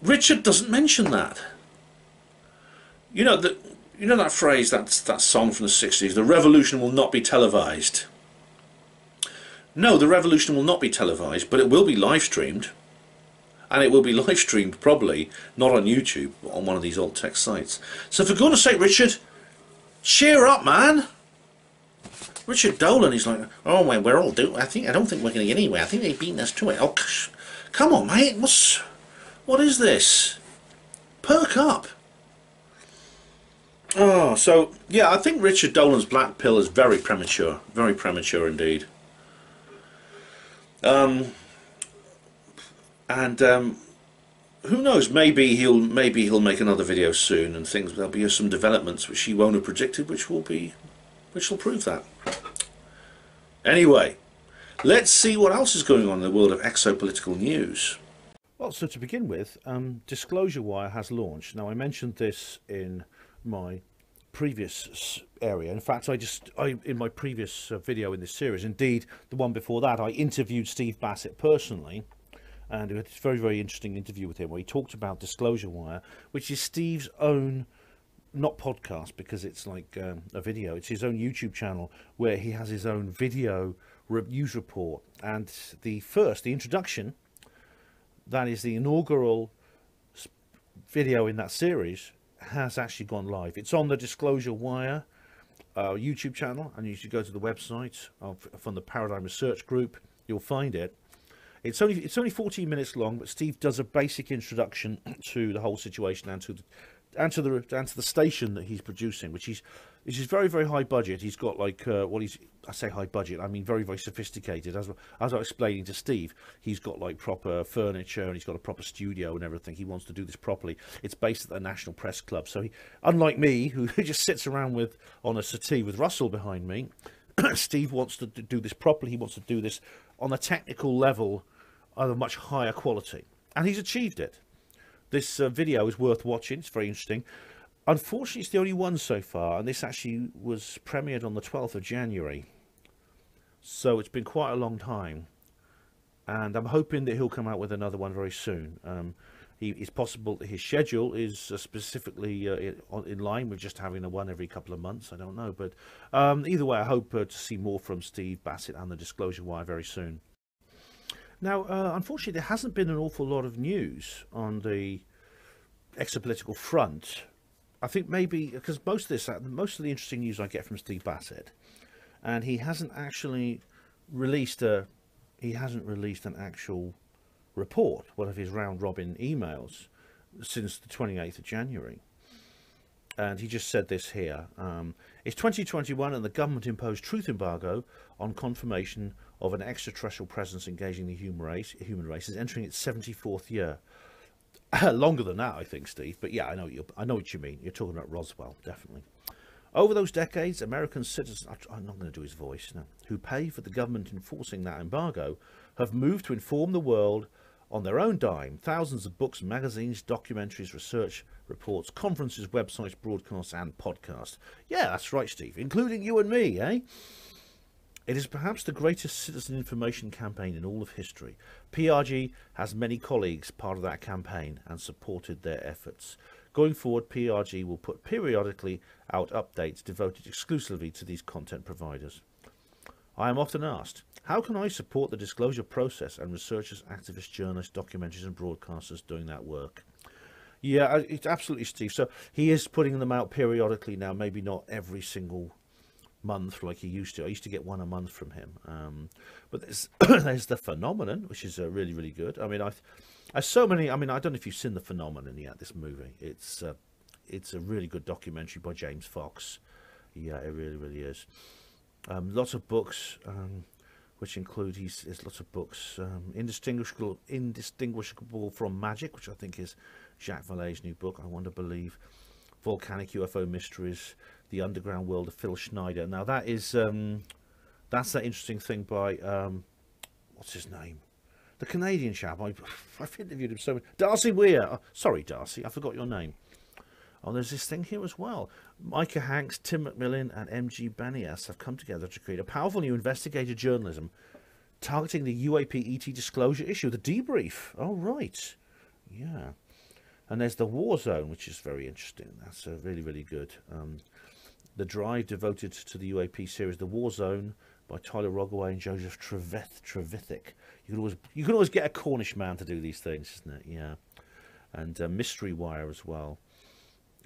Speaker 1: Richard doesn't mention that. You know that phrase, that song from the 60s, "The revolution will not be televised." No, the revolution will not be televised, but it will be live streamed. And it will be live streamed probably, not on YouTube, but on one of these alt text sites. So for goodness sake, Richard, cheer up, man! Richard Dolan, he's like, oh, well, we're all I don't think we're going to get anywhere. I think they've beaten us to it. Oh, come on, mate. What is this? Perk up. Oh, so, yeah, I think Richard Dolan's black pill is very premature indeed. Who knows? Maybe he'll make another video soon, and there'll be some developments which he won't have predicted, which will prove that. Anyway, let's see what else is going on in the world of exopolitical news. Well, so to begin with, Disclosure Wire has launched. Now, I mentioned this in my previous area. In fact, in my previous video in this series, indeed the one before that, I interviewed Steve Bassett personally, and we had this very, very interesting interview with him where he talked about Disclosure Wire, which is Steve's own, not podcast because it's like a video, it's his own YouTube channel where he has his own video news report. And the introduction, that is the inaugural video in that series, has actually gone live. It's on the Disclosure Wire YouTube channel, and you should go to the website from the Paradigm Research Group. You'll find it. It's only 14 minutes long, but Steve does a basic introduction to the whole situation and to the station that he's producing, which is very, very high budget. He's got like I say high budget, I mean very, very sophisticated. As I was explaining to Steve, he's got like proper furniture and he's got a proper studio and everything. He wants to do this properly. It's based at the National Press Club, so unlike me, who just sits around on a settee with Russell behind me, Steve wants to do this properly. He wants to do this on a technical level of a much higher quality, and he's achieved it. This video is worth watching. It's very interesting. Unfortunately, it's the only one so far, and this actually was premiered on the 12th of January. So it's been quite a long time, and I'm hoping that he'll come out with another one very soon. It's possible that his schedule is specifically in line with just having a one every couple of months. I don't know, but either way, I hope to see more from Steve Bassett and the Disclosure Wire very soon. Now, unfortunately, there hasn't been an awful lot of news on the exopolitical front. I think maybe because most of the interesting news I get from Steve Bassett, and he hasn't actually released an actual report, one of his round robin emails, since the 28th of January. And he just said this here. It's 2021 and the government imposed truth embargo on confirmation of an extraterrestrial presence engaging the human race is entering its 74th year. Longer than that, I think, Steve. But yeah, I know what you mean. You're talking about Roswell, definitely. Over those decades, American citizens, I'm not going to do his voice now, who pay for the government enforcing that embargo, have moved to inform the world on their own dime. Thousands of books, magazines, documentaries, research reports, conferences, websites, broadcasts, and podcasts. Yeah, that's right, Steve, including you and me, eh? It is perhaps the greatest citizen information campaign in all of history. PRG has many colleagues part of that campaign and supported their efforts. Going forward, PRG will put periodically out updates devoted exclusively to these content providers. I am often asked, how can I support the disclosure process and researchers, activists, journalists, documentaries and broadcasters doing that work? Yeah, it's absolutely, Steve. So he is putting them out periodically now, maybe not every single month like he used to. I used to get one a month from him. But there's The Phenomenon, which is really, really good. I mean, I don't know if you've seen The Phenomenon yet, this movie. It's a really good documentary by James Fox. Yeah, it really, really is. Lots of books, which include there's lots of books. Indistinguishable from Magic, which I think is Jacques Vallée's new book. I Want to Believe. Volcanic UFO Mysteries. The Underground World of Phil Schneider. Now that is that's that interesting thing by what's his name? The Canadian chap. I've interviewed him so much. Darcy Weir. Oh, sorry, Darcy, I forgot your name. Oh, there's this thing here as well. Micah Hanks, Tim McMillan, and M.G. Banias have come together to create a powerful new investigative journalism targeting the UAP ET disclosure issue, the debrief. Oh, right. Yeah. And there's the War Zone, which is very interesting. That's really, really good. The drive devoted to the UAP series, the War Zone,
Speaker 2: by Tyler Rogaway and Joseph Trevithick. You can always get a Cornish man to do these things, isn't it? Yeah. And Mystery Wire as well.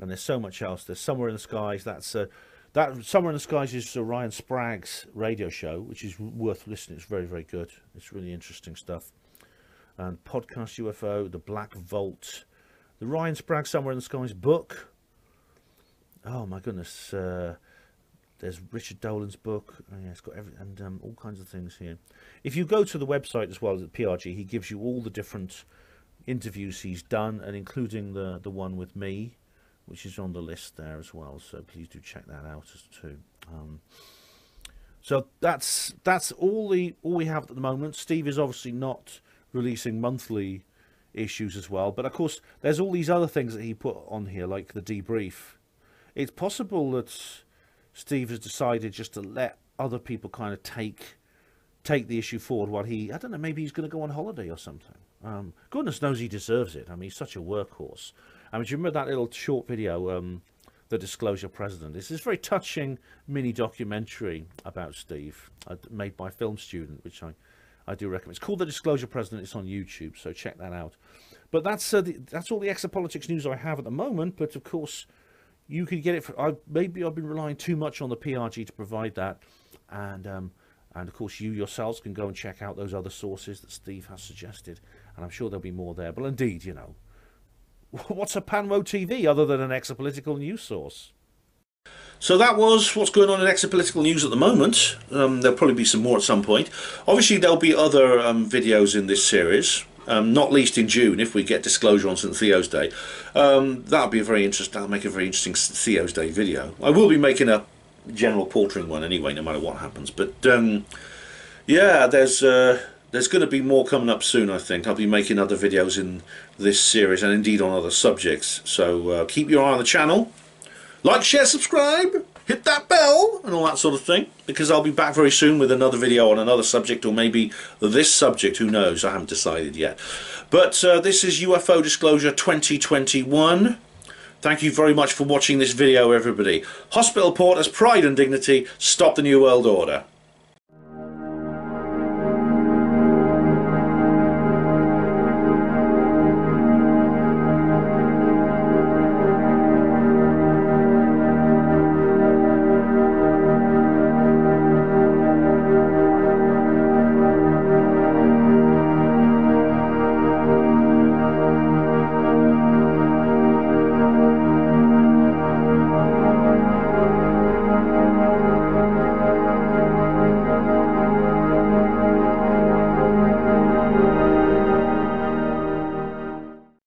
Speaker 2: And there's so much else. There's Somewhere in the Skies. That Somewhere in the Skies is Ryan Sprague's radio show, which is worth listening. It's very, very good. It's really interesting stuff. And Podcast UFO, The Black Vault, the Ryan Sprague Somewhere in the Skies book. Oh my goodness. There's Richard Dolan's book. Oh, yeah, it's got everything, and all kinds of things here. If you go to the website as well as at PRG, he gives you all the different interviews he's done, and including the one with me, which is on the list there as well. So please do check that out as too. So that's all we have at the moment. Steve is obviously not releasing monthly issues as well, but of course there's all these other things that he put on here, like the debrief. It's possible that Steve has decided just to let other people kind of take the issue forward while he, I don't know, maybe he's going to go on holiday or something. Goodness knows he deserves it. I mean, he's such a workhorse. I mean, do you remember that little short video, The Disclosure President? This is a very touching mini documentary about Steve, made by a film student, which I do recommend. It's called The Disclosure President. It's on YouTube, so check that out. But that's all the exopolitics news I have at the moment. But of course, you can get it. Maybe I've been relying too much on the PRG to provide that, and of course you yourselves can go and check out those other sources that Steve has suggested, and I'm sure there'll be more there. But indeed, you know, what's a Panwo TV other than an exopolitical news source?
Speaker 1: So that was what's going on in exopolitical news at the moment. There'll probably be some more at some point. Obviously, there'll be other videos in this series, not least in June if we get Disclosure on St Theo's Day. That'll be a very interesting. I'll make a very interesting St Theo's Day video. I will be making a general portering one anyway, no matter what happens. But yeah, there's going to be more coming up soon. I think I'll be making other videos in this series and indeed on other subjects. So keep your eye on the channel. Like, share, subscribe, hit that bell and all that sort of thing, because I'll be back very soon with another video on another subject, or maybe this subject, who knows, I haven't decided yet. But this is UFO Disclosure 2021. Thank you very much for watching this video, everybody. Hospital Porters, pride and dignity, stop the New World Order.